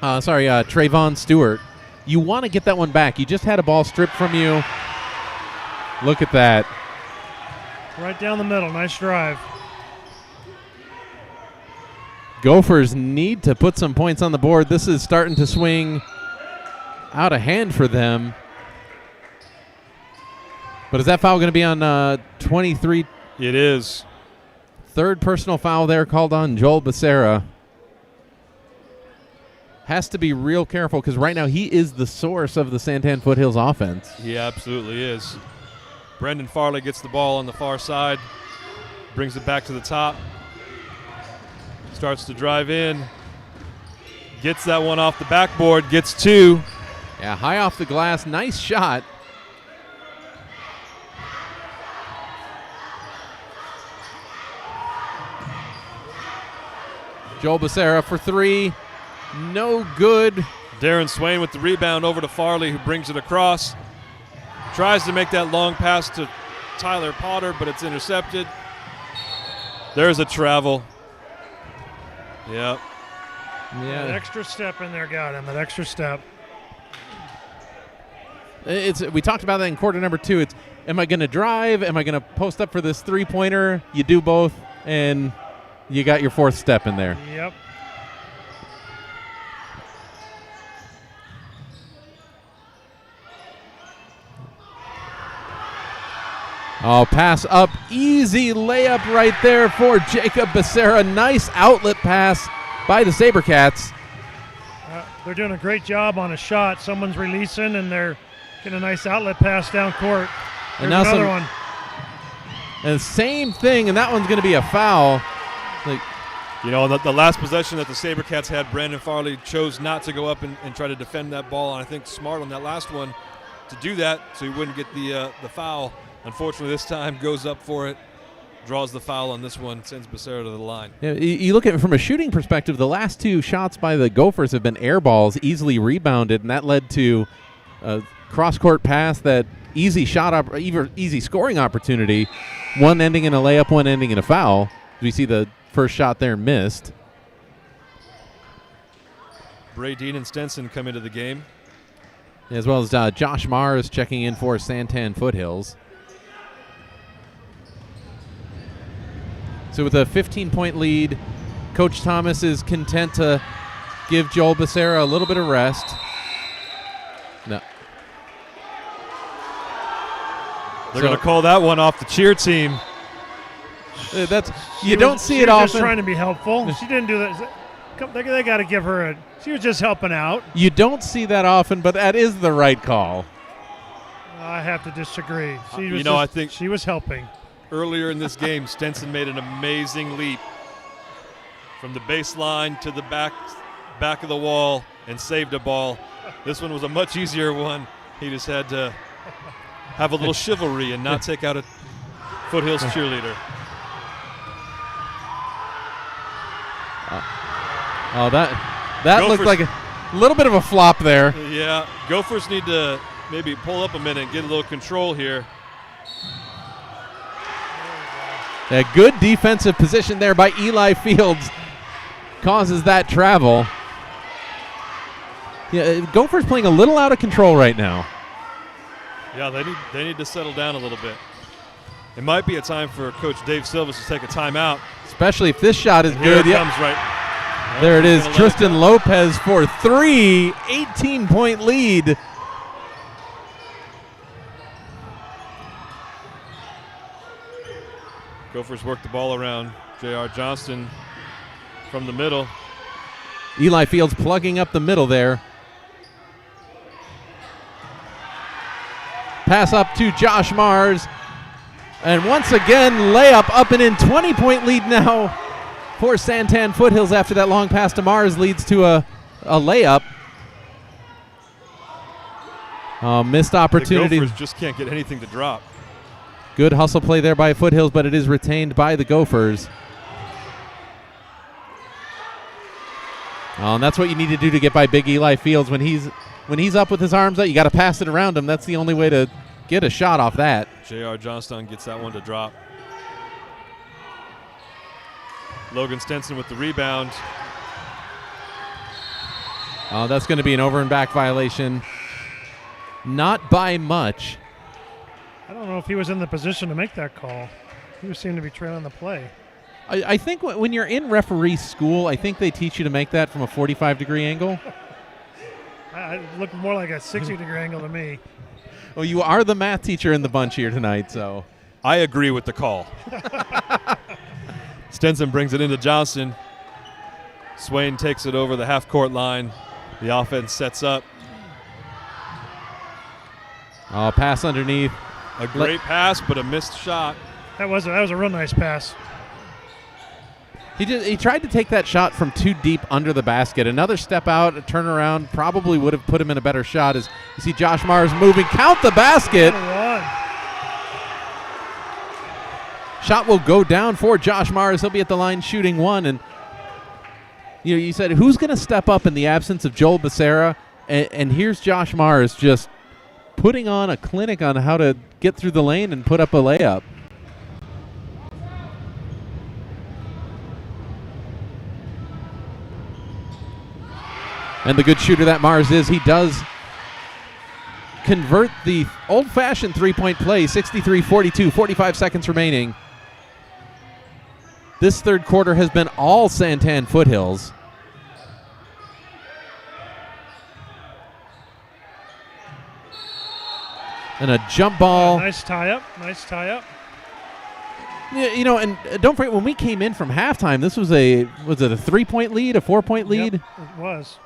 Trayvon Stewart, you want to get that one back. You just had a ball stripped from you. Look at that. Right down the middle. Nice drive. Gophers need to put some points on the board. This is starting to swing out of hand for them. But is that foul going to be on 23? It is. Third personal foul there called on Joel Becerra. Has to be real careful because right now he is the source of the Santan Foothills offense. He absolutely is. Brendan Farley gets the ball on the far side, brings it back to the top, starts to drive in, gets that one off the backboard, gets two. Yeah, high off the glass, nice shot. Joel Becerra for three. No good. Darren Swain with the rebound over to Farley, who brings it across. Tries to make that long pass to Tyler Potter, but it's intercepted. There's a travel. Yep. That extra step in there got him. That extra step. We talked about that in quarter number 2. It's, am I going to drive? Am I going to post up for this three-pointer? You do both, and you got your fourth step in there. Yep. Oh, pass up. Easy layup right there for Jacob Becerra. Nice outlet pass by the SaberCats. They're doing a great job on a shot. Someone's releasing, and they're getting a nice outlet pass down court. And There's now another one. And same thing, and that one's going to be a foul. You know, the last possession that the SaberCats had, Brandon Farley chose not to go up and try to defend that ball, and I think smart on that last one to do that so he wouldn't get the foul. Unfortunately, this time goes up for it, draws the foul on this one, sends Becerra to the line. Yeah, you look at it from a shooting perspective, the last two shots by the Gophers have been air balls, easily rebounded, and that led to a cross-court pass, that easy easy scoring opportunity, one ending in a layup, one ending in a foul. We see the first shot there missed. Bray Dean and Stenson come into the game. As well as Josh Mars checking in for Santan Foothills. So with a 15-point lead, Coach Thomas is content to give Joel Becerra a little bit of rest. No. They're going to call that one off the cheer team. You don't see it often. She was just trying to be helpful. She didn't do that. They got to give her a. She was just helping out. You don't see that often, but that is the right call. I have to disagree. I think she was helping. Earlier in this game, Stenson made an amazing leap from the baseline to the back of the wall and saved a ball. This one was a much easier one. He just had to have a little chivalry and not take out a Foothills cheerleader. That looked like a little bit of a flop there. Yeah, Gophers need to maybe pull up a minute and get a little control here. A good defensive position there by Eli Fields causes that travel. Yeah, Gophers playing a little out of control right now. Yeah, they need to settle down a little bit. It might be a time for Coach Dave Silvas to take a timeout. Especially if this shot is Here good. it comes right. There it is. Tristan Lopez for three. 18-point lead. Gophers work the ball around. J.R. Johnston from the middle. Eli Fields plugging up the middle there. Pass up to Josh Mars. And once again, layup up and in. 20-point lead now for Santan Foothills after that long pass to Mars leads to a layup. Missed opportunity. The Gophers just can't get anything to drop. Good hustle play there by Foothills, but it is retained by the Gophers. Oh, and that's what you need to do to get by Big Eli Fields. When he's up with his arms out, you got to pass it around him. That's the only way to get a shot off that. J.R. Johnstone gets that one to drop. Logan Stenson with the rebound. Oh, that's going to be an over and back violation. Not by much. I don't know if he was in the position to make that call. He seemed to be trailing the play. I think when you're in referee school, I think they teach you to make that from a 45-degree angle. It looked more like a 60-degree angle to me. Well, you are the math teacher in the bunch here tonight, so. I agree with the call. Stenson brings it into Johnston. Swain takes it over the half-court line. The offense sets up. Oh, pass underneath. A great pass, but a missed shot. That was a real nice pass. He tried to take that shot from too deep under the basket. Another step out, a turnaround, probably would have put him in a better shot. As you see Josh Mars moving, count the basket. Shot will go down for Josh Mars. He'll be at the line shooting one. And you said who's going to step up in the absence of Joel Becerra? And here's Josh Mars just putting on a clinic on how to get through the lane and put up a layup. And the good shooter that Mars is, he does convert the old-fashioned three-point play, 63-42, 45 seconds remaining. This third quarter has been all Santan Foothills. And a jump ball. Nice tie-up. Yeah, and don't forget, when we came in from halftime, this was it a 3-point lead, a 4-point lead? Yep, it was.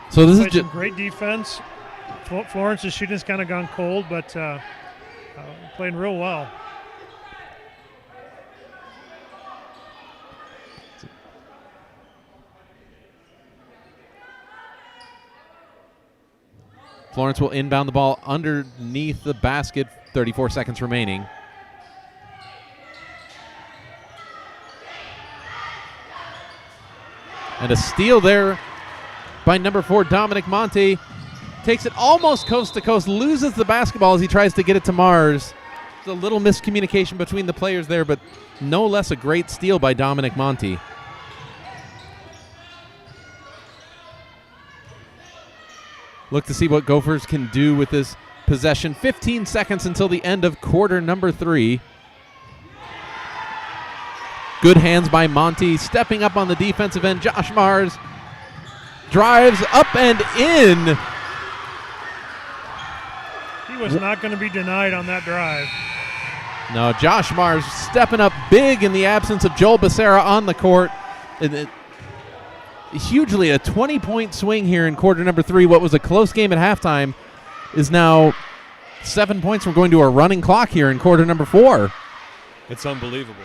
So this is just great defense. Florence's shooting has kind of gone cold, but playing real well. Florence will inbound the ball underneath the basket, 34 seconds remaining. And a steal there by number 4, Dominic Monte. Takes it almost coast to coast, loses the basketball as he tries to get it to Mars. There's a little miscommunication between the players there, but no less a great steal by Dominic Monte. Look to see what Gophers can do with this possession. 15 seconds until the end of quarter number 3. Good hands by Monte. Stepping up on the defensive end, Josh Mars drives up and in. He was not going to be denied on that drive. No, Josh Mars stepping up big in the absence of Joel Becerra on the court. Hugely a 20-point swing here in quarter number 3. What was a close game at halftime is now 7 points from going to a running clock here in quarter number 4. It's unbelievable.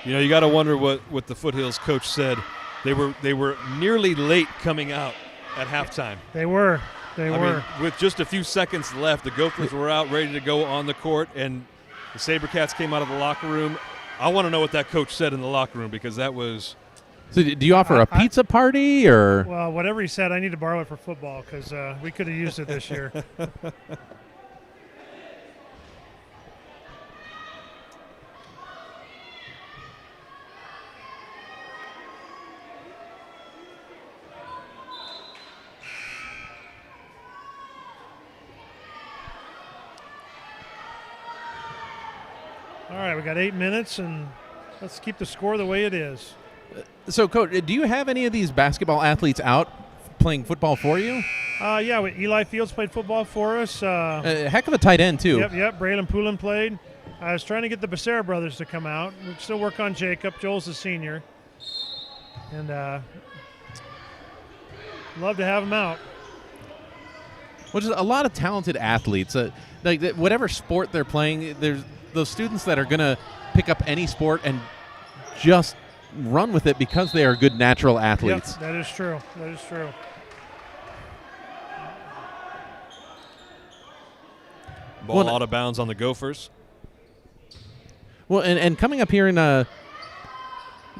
You got to wonder what the Foothills coach said. They were nearly late coming out at halftime. They were. I mean, with just a few seconds left, the Gophers were out ready to go on the court, and the SaberCats came out of the locker room. I want to know what that coach said in the locker room, because that was. So do you offer a pizza party or? Well, whatever he said, I need to borrow it for football because we could have used it this year. All right, we got 8 minutes, and let's keep the score the way it is. So, Coach, do you have any of these basketball athletes out playing football for you? Yeah, Eli Fields played football for us. A heck of a tight end, too. Yep. Braylon Poulin played. I was trying to get the Becerra brothers to come out. We still work on Jacob. Joel's a senior. And love to have him out. Which is a lot of talented athletes. Like whatever sport they're playing, there's those students that are going to pick up any sport and just run with it because they are good natural athletes. Yep, that is true. Ball out of bounds on the Gophers. Well, and coming up here in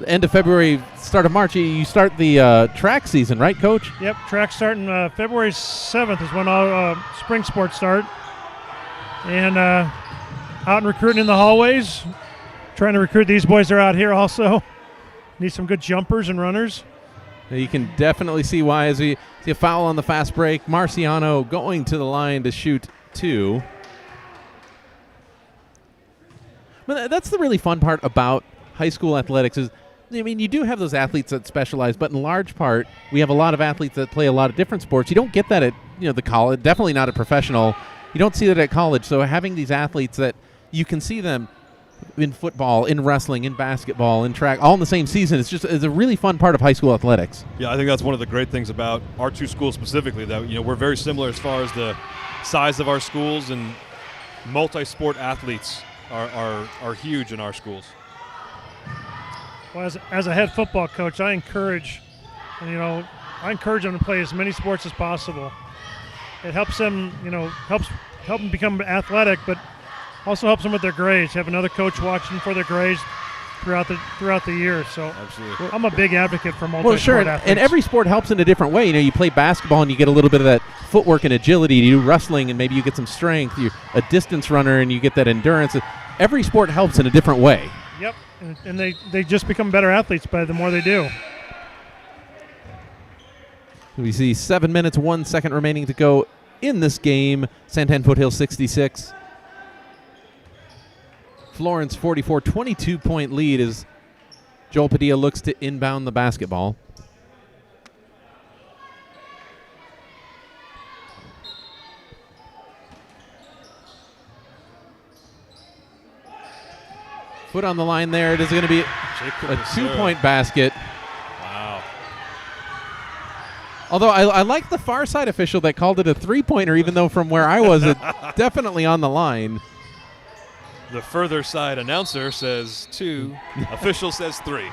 end of February, start of March, you start the track season, right, Coach? Yep, track starting February 7th is when all spring sports start. And out and recruiting in the hallways, trying to recruit these boys that are out here also. Need some good jumpers and runners. You can definitely see why as we see a foul on the fast break. Marciano going to the line to shoot 2. But that's the really fun part about high school athletics is, I mean, you do have those athletes that specialize, but in large part, we have a lot of athletes that play a lot of different sports. You don't get that at the college, definitely not at professional. You don't see that at college. So having these athletes that you can see them in football, in wrestling, in basketball, in track, all in the same season, it's a really fun part of high school athletics. Yeah, I think that's one of the great things about our two schools specifically, that we're very similar as far as the size of our schools, and multi-sport athletes are huge in our schools. Well, as a head football coach, I encourage them to play as many sports as possible. It helps them, help them become athletic, but also helps them with their grades. Have another coach watching for their grades throughout the year. So absolutely, I'm a big advocate for multi-sport athletes. And every sport helps in a different way. You play basketball and you get a little bit of that footwork and agility. You do wrestling and maybe you get some strength. You're a distance runner and you get that endurance. Every sport helps in a different way. Yep, and they just become better athletes by the more they do. We see 7 minutes, 1 second remaining to go in this game. Santan Foothills 66. Florence 44, 22-point lead as Joel Padilla looks to inbound the basketball. Foot on the line there. It is going to be a 2-point basket. Wow. Although I like the far side official that called it a 3-pointer, even though from where I was, it's definitely on the line. The further side announcer says 2. Official says 3.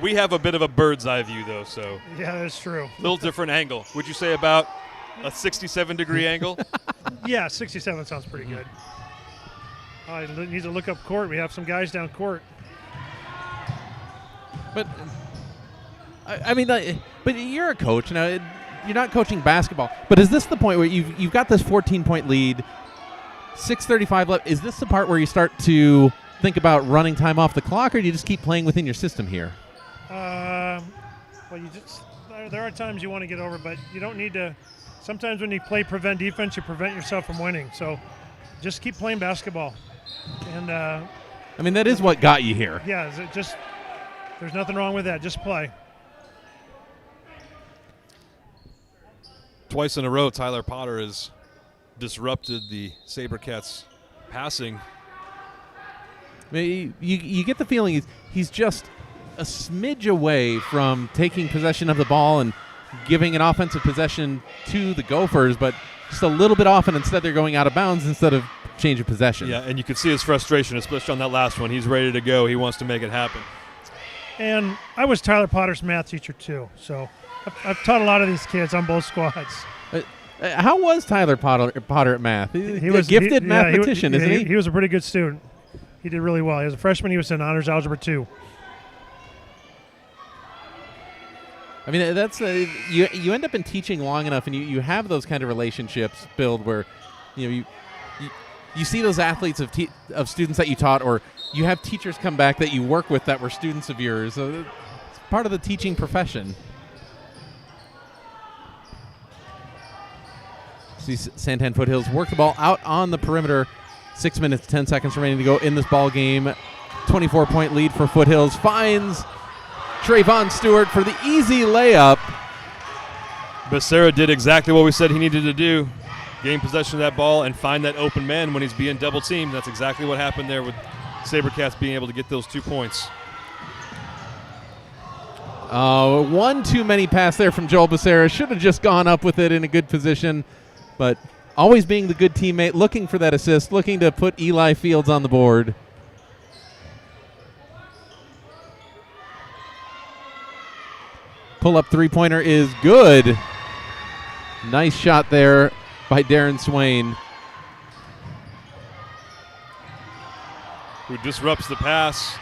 We have a bit of a bird's eye view, though, so. Yeah, that's true. A little different angle. Would you say about a 67-degree angle? Yeah, 67 sounds pretty good. I need to look up court. We have some guys down court. But, but you're a coach. You're not coaching basketball. But is this the point where you've got this 14-point lead, 6:35 left? Is this the part where you start to think about running time off the clock, or do you just keep playing within your system here? Well, there are times you want to get over, but you don't need to. Sometimes when you play prevent defense, you prevent yourself from winning. So just keep playing basketball. And that is what got you here. Yeah, there's nothing wrong with that. Just play. Twice in a row, Tyler Potter has disrupted the SaberCats passing. You get the feeling he's just a smidge away from taking possession of the ball and giving an offensive possession to the Gophers, but just a little bit off, and instead they're going out of bounds instead of change of possession. Yeah, and you could see his frustration, especially on that last one. He's ready to go. He wants to make it happen. And I was Tyler Potter's math teacher too, so I've taught a lot of these kids on both squads. How was Tyler Potter at math? He was a gifted mathematician, isn't he? He was a pretty good student. He did really well. He was a freshman. He was in Honors Algebra 2. That's you end up in teaching long enough, and you have those kind of relationships build where, you see those athletes of students that you taught, or you have teachers come back that you work with that were students of yours. So it's part of the teaching profession. See Santan Foothills work the ball out on the perimeter. 6 minutes, 10 seconds remaining to go in this ball game. 24-point lead for Foothills. Finds Trayvon Stewart for the easy layup. Becerra did exactly what we said he needed to do. Gain possession of that ball and find that open man when he's being double teamed. That's exactly what happened there with SaberCats being able to get those 2 points. One too many pass there from Joel Becerra. Should have just gone up with it in a good position, but always being the good teammate, looking for that assist, looking to put Eli Fields on the board. Pull-up three-pointer is good. Nice shot there by Darren Swain, who disrupts the pass.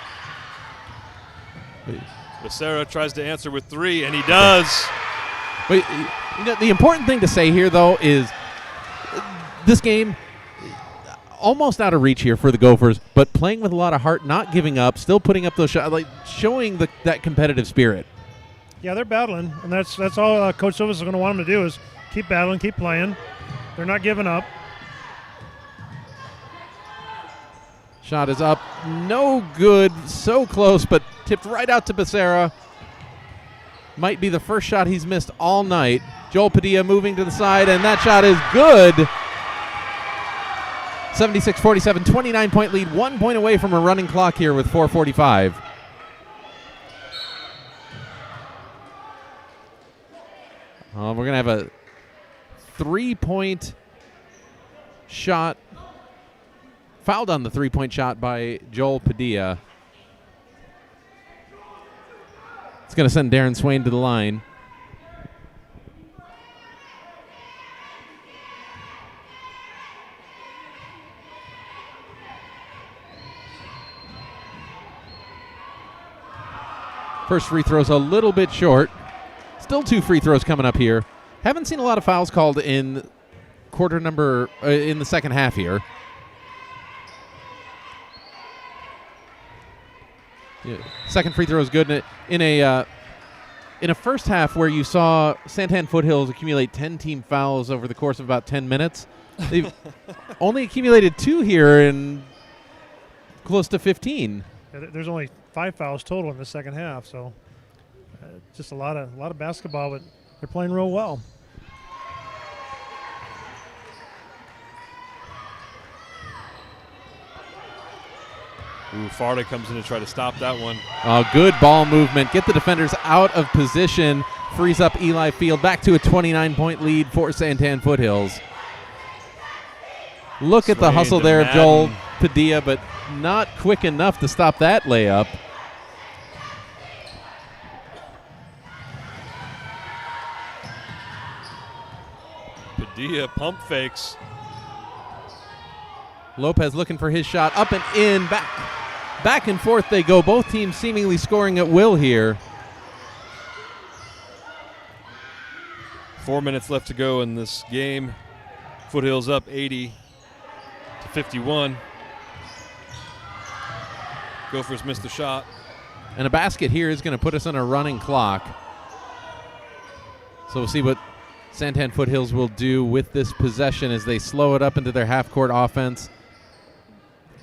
Becerra tries to answer with 3, and he does. But the important thing to say here, though, is this game almost out of reach here for the Gophers, but playing with a lot of heart, not giving up, still putting up those shots, like showing that competitive spirit. Yeah, they're battling, and that's all Coach Silva's going to want them to do is keep battling, keep playing. They're not giving up. Shot is up, no good, so close, but tipped right out to Becerra. Might be the first shot he's missed all night. Joel Padilla moving to the side, and that shot is good. 76-47, 29-point lead, 1 point away from a running clock here with 4:45. We're going to have a 3-point shot. Fouled on the 3-point shot by Joel Padilla. It's going to send Darren Swain to the line. First free throw's a little bit short. Still 2 free throws coming up here. Haven't seen a lot of fouls called in in the second half here. Yeah, second free throw is good in a first half where you saw Santan Foothills accumulate 10 team fouls over the course of about 10 minutes. They've only accumulated 2 here in close to 15. There's only 5 fouls total in the second half, so just a lot of basketball, but they're playing real well. Farley comes in to try to stop that one. Good ball movement. Get the defenders out of position. Frees up Eli Field. Back to a 29-point lead for Santan Foothills. Look at the hustle there of Joel Padilla, but not quick enough to stop that layup. Padilla pump fakes. Lopez looking for his shot. Up and in. Back and forth they go. Both teams seemingly scoring at will here. 4 minutes left to go in this game. Foothills up 80-51. Gophers missed the shot. And a basket here is going to put us on a running clock. So we'll see what Santan Foothills will do with this possession as they slow it up into their half-court offense.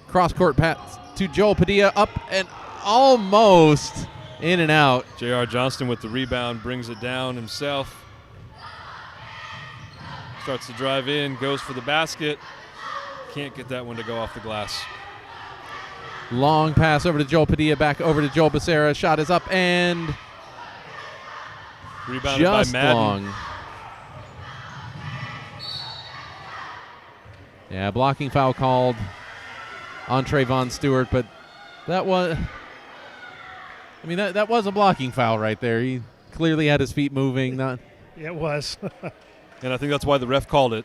Cross-court pass to Joel Padilla, up and almost in and out. J.R. Johnston with the rebound, brings it down himself. Starts to drive in, goes for the basket. Can't get that one to go off the glass. Long pass over to Joel Padilla, back over to Joel Becerra. Shot is up and rebounded just by Madden. Long. Yeah, blocking foul called on Trayvon Stewart, but that was, that was a blocking foul right there. He clearly had his feet moving. Yeah, it was. And I think that's why the ref called it.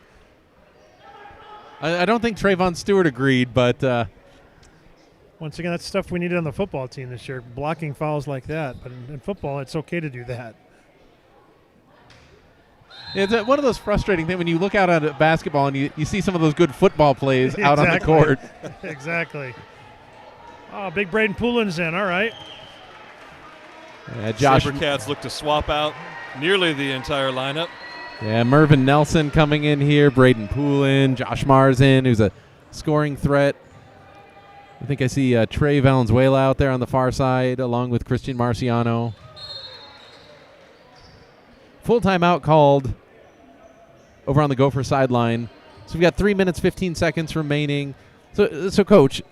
I don't think Trayvon Stewart agreed, but once again, that's stuff we needed on the football team this year, blocking fouls like that. But in football, it's okay to do that. It's one of those frustrating things when you look out at basketball and you see some of those good football plays out on the court. Exactly. Oh, big Braden Poulin's in. All right. Yeah, Josh SaberCats look to swap out nearly the entire lineup. Yeah, Mervyn Nelson coming in here, Braden Poulin, Josh Marzin, who's a scoring threat. I think I see Trey Valenzuela out there on the far side, along with Christian Marciano. Full timeout called over on the Gopher sideline. So we've got 3 minutes, 15 seconds remaining. So Coach,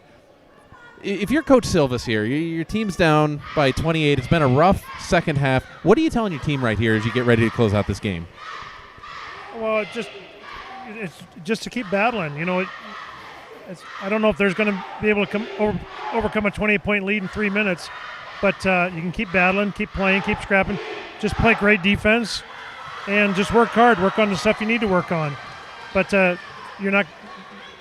if you're Coach Silvas here, your team's down by 28. It's been a rough second half. What are you telling your team right here as you get ready to close out this game? Well, it's just to keep battling. I don't know if there's going to be able to overcome a 28-point lead in 3 minutes, but you can keep battling, keep playing, keep scrapping. Just play great defense and just work hard. Work on the stuff you need to work on. But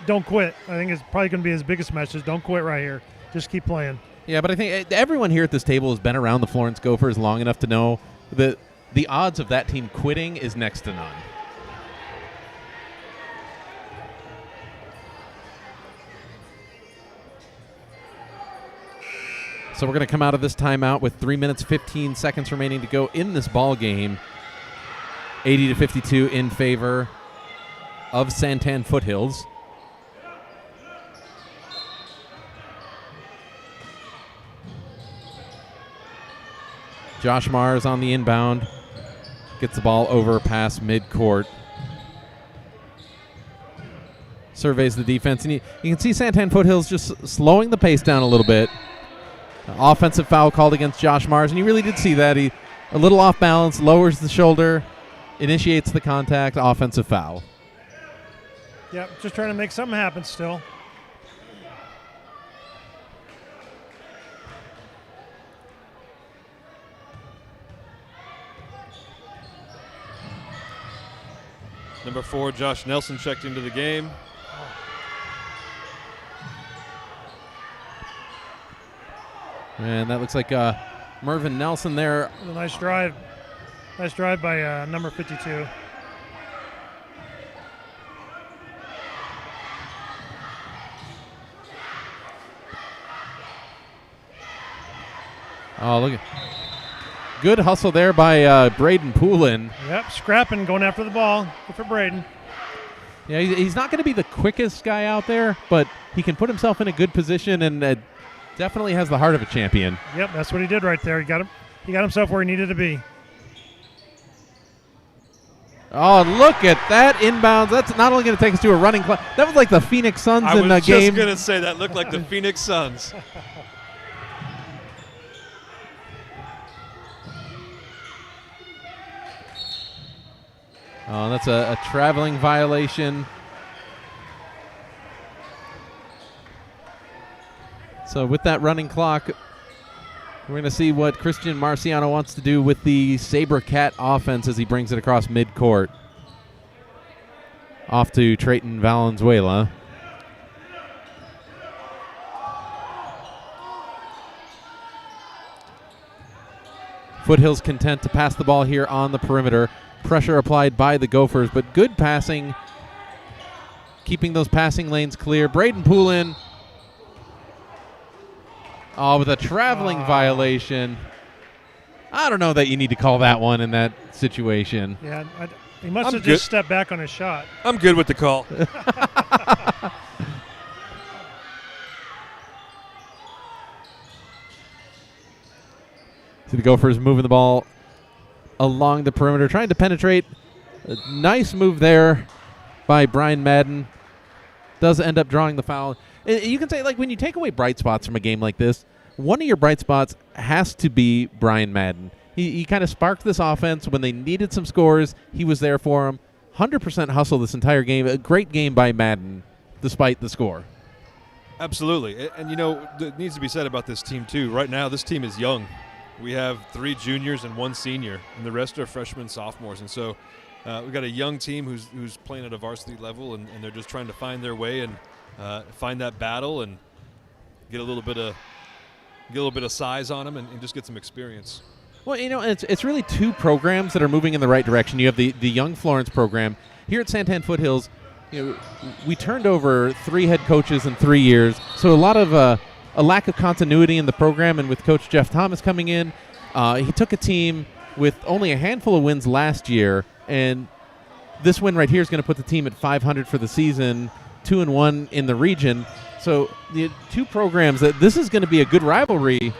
don't quit. I think it's probably going to be his biggest message. Don't quit right here. Just keep playing. Yeah, but I think everyone here at this table has been around the Florence Gophers long enough to know that the odds of that team quitting is next to none. So we're going to come out of this timeout with 3 minutes, 15 seconds remaining to go in this ball game. 80-52 in favor of Santan Foothills. Josh Mars on the inbound. Gets the ball over past midcourt. Surveys the defense. And you can see Santan Foothills just slowing the pace down a little bit. Offensive foul called against Josh Mars, and you really did see that. He a little off balance, lowers the shoulder, initiates the contact, offensive foul. Yep, just trying to make something happen still. Number 4, Josh Nelson checked into the game. And that looks like Mervyn Nelson there. A nice drive. Nice drive by number 52. Oh, look at good hustle there by Braden Poulin. Yep, scrapping, going after the ball. Good for Braden. Yeah, he's not going to be the quickest guy out there, but he can put himself in a good position and definitely has the heart of a champion. Yep, that's what he did right there. He got himself where he needed to be. Oh, look at that inbounds. That's not only going to take us to a running clock. That was like the Phoenix Suns in the game. I was just going to say that looked like the Phoenix Suns. Oh, that's a traveling violation. So with that running clock, we're going to see what Christian Marciano wants to do with the Sabre Cat offense as he brings it across midcourt. Off to Trayton Valenzuela. Foothills content to pass the ball here on the perimeter. Pressure applied by the Gophers, but good passing, keeping those passing lanes clear. Braden Poulin, with a traveling violation. I don't know that you need to call that one in that situation. Yeah, he must have just stepped back on his shot. I'm good with the call. See the Gophers moving the ball along the perimeter, trying to penetrate. A nice move there by Brian Madden. Does end up drawing the foul. You can say, like, when you take away bright spots from a game like this, one of your bright spots has to be Brian Madden. He kind of sparked this offense when they needed some scores. He was there for them. 100% hustle this entire game. A great game by Madden, despite the score. Absolutely. And, it needs to be said about this team, too. Right now, this team is young. We have 3 juniors and 1 senior, and the rest are freshmen, sophomores. And so we've got a young team who's playing at a varsity level, and they're just trying to find their way and find that battle and get a little bit of size on them and just get some experience. Well, it's really 2 programs that are moving in the right direction. You have the Young Florence program. Here at Santan Foothills, we turned over 3 head coaches in 3 years, so a lot of a lack of continuity in the program, and with Coach Jeff Thomas coming in, he took a team with only a handful of wins last year, and this win right here is going to put the team at 500 for the season, 2-1 in the region. So the 2 programs, that this is going to be a good rivalry.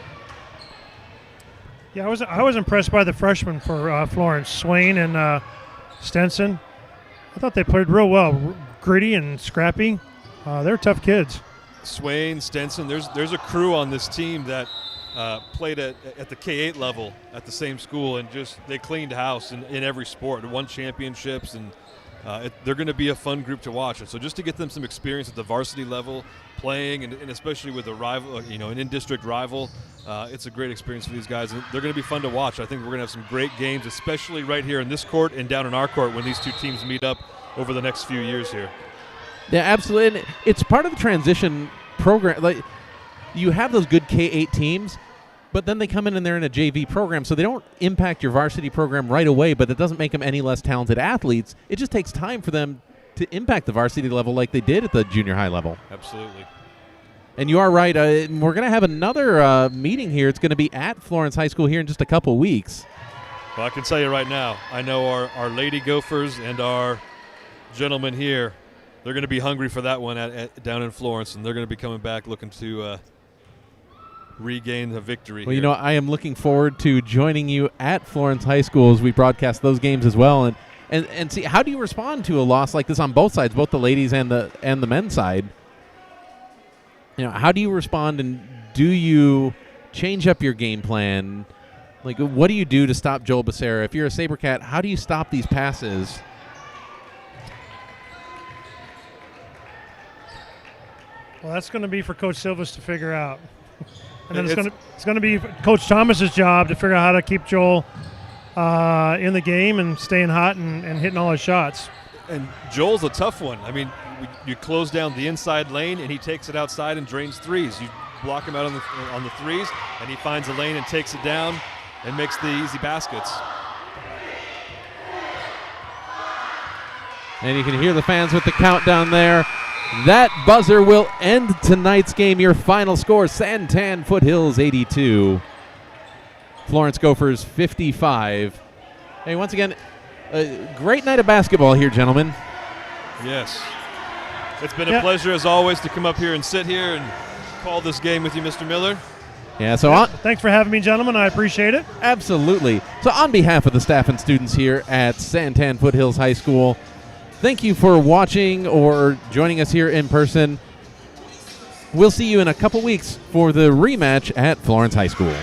Yeah, I was impressed by the freshmen for Florence, Swain and Stenson. I thought they played real well, gritty and scrappy. They're tough kids. Swain, Stenson, there's a crew on this team that played at the K-8 level at the same school, and just they cleaned house in every sport, won championships, and they're going to be a fun group to watch. And so just to get them some experience at the varsity level, playing, and especially with a rival, an in-district rival, it's a great experience for these guys. And they're going to be fun to watch. I think we're going to have some great games, especially right here in this court and down in our court when these 2 teams meet up over the next few years here. Yeah, absolutely. And it's part of the transition program. Like, you have those good K-8 teams, but then they come in and they're in a JV program, so they don't impact your varsity program right away, but it doesn't make them any less talented athletes. It just takes time for them to impact the varsity level like they did at the junior high level. Absolutely. And you are right. We're going to have another meeting here. It's going to be at Florence High School here in just a couple weeks. Well, I can tell you right now, I know our Lady Gophers and our gentlemen here, they're going to be hungry for that one down in Florence, and they're going to be coming back looking to regain the victory. Well, here. I am looking forward to joining you at Florence High School as we broadcast those games as well. And see, how do you respond to a loss like this on both sides, both the ladies and the men's side? How do you respond, and do you change up your game plan? Like, what do you do to stop Joel Becerra? If you're a SaberCat, how do you stop these passes? Well, that's going to be for Coach Silvas to figure out. And then it's going to be Coach Thomas's job to figure out how to keep Joel in the game and staying hot and hitting all his shots. And Joel's a tough one. I mean, you close down the inside lane, and he takes it outside and drains threes. You block him out on the threes, and he finds a lane and takes it down and makes the easy baskets. And you can hear the fans with the countdown there. That buzzer will end tonight's game. Your final score, Santan Foothills 82. Florence Gophers 55. Hey, once again, a great night of basketball here, gentlemen. Yes. It's been a pleasure, as always, to come up here and sit here and call this game with you, Mr. Miller. Yeah, so thanks for having me, gentlemen. I appreciate it. Absolutely. So on behalf of the staff and students here at Santan Foothills High School, thank you for watching or joining us here in person. We'll see you in a couple weeks for the rematch at Florence High School.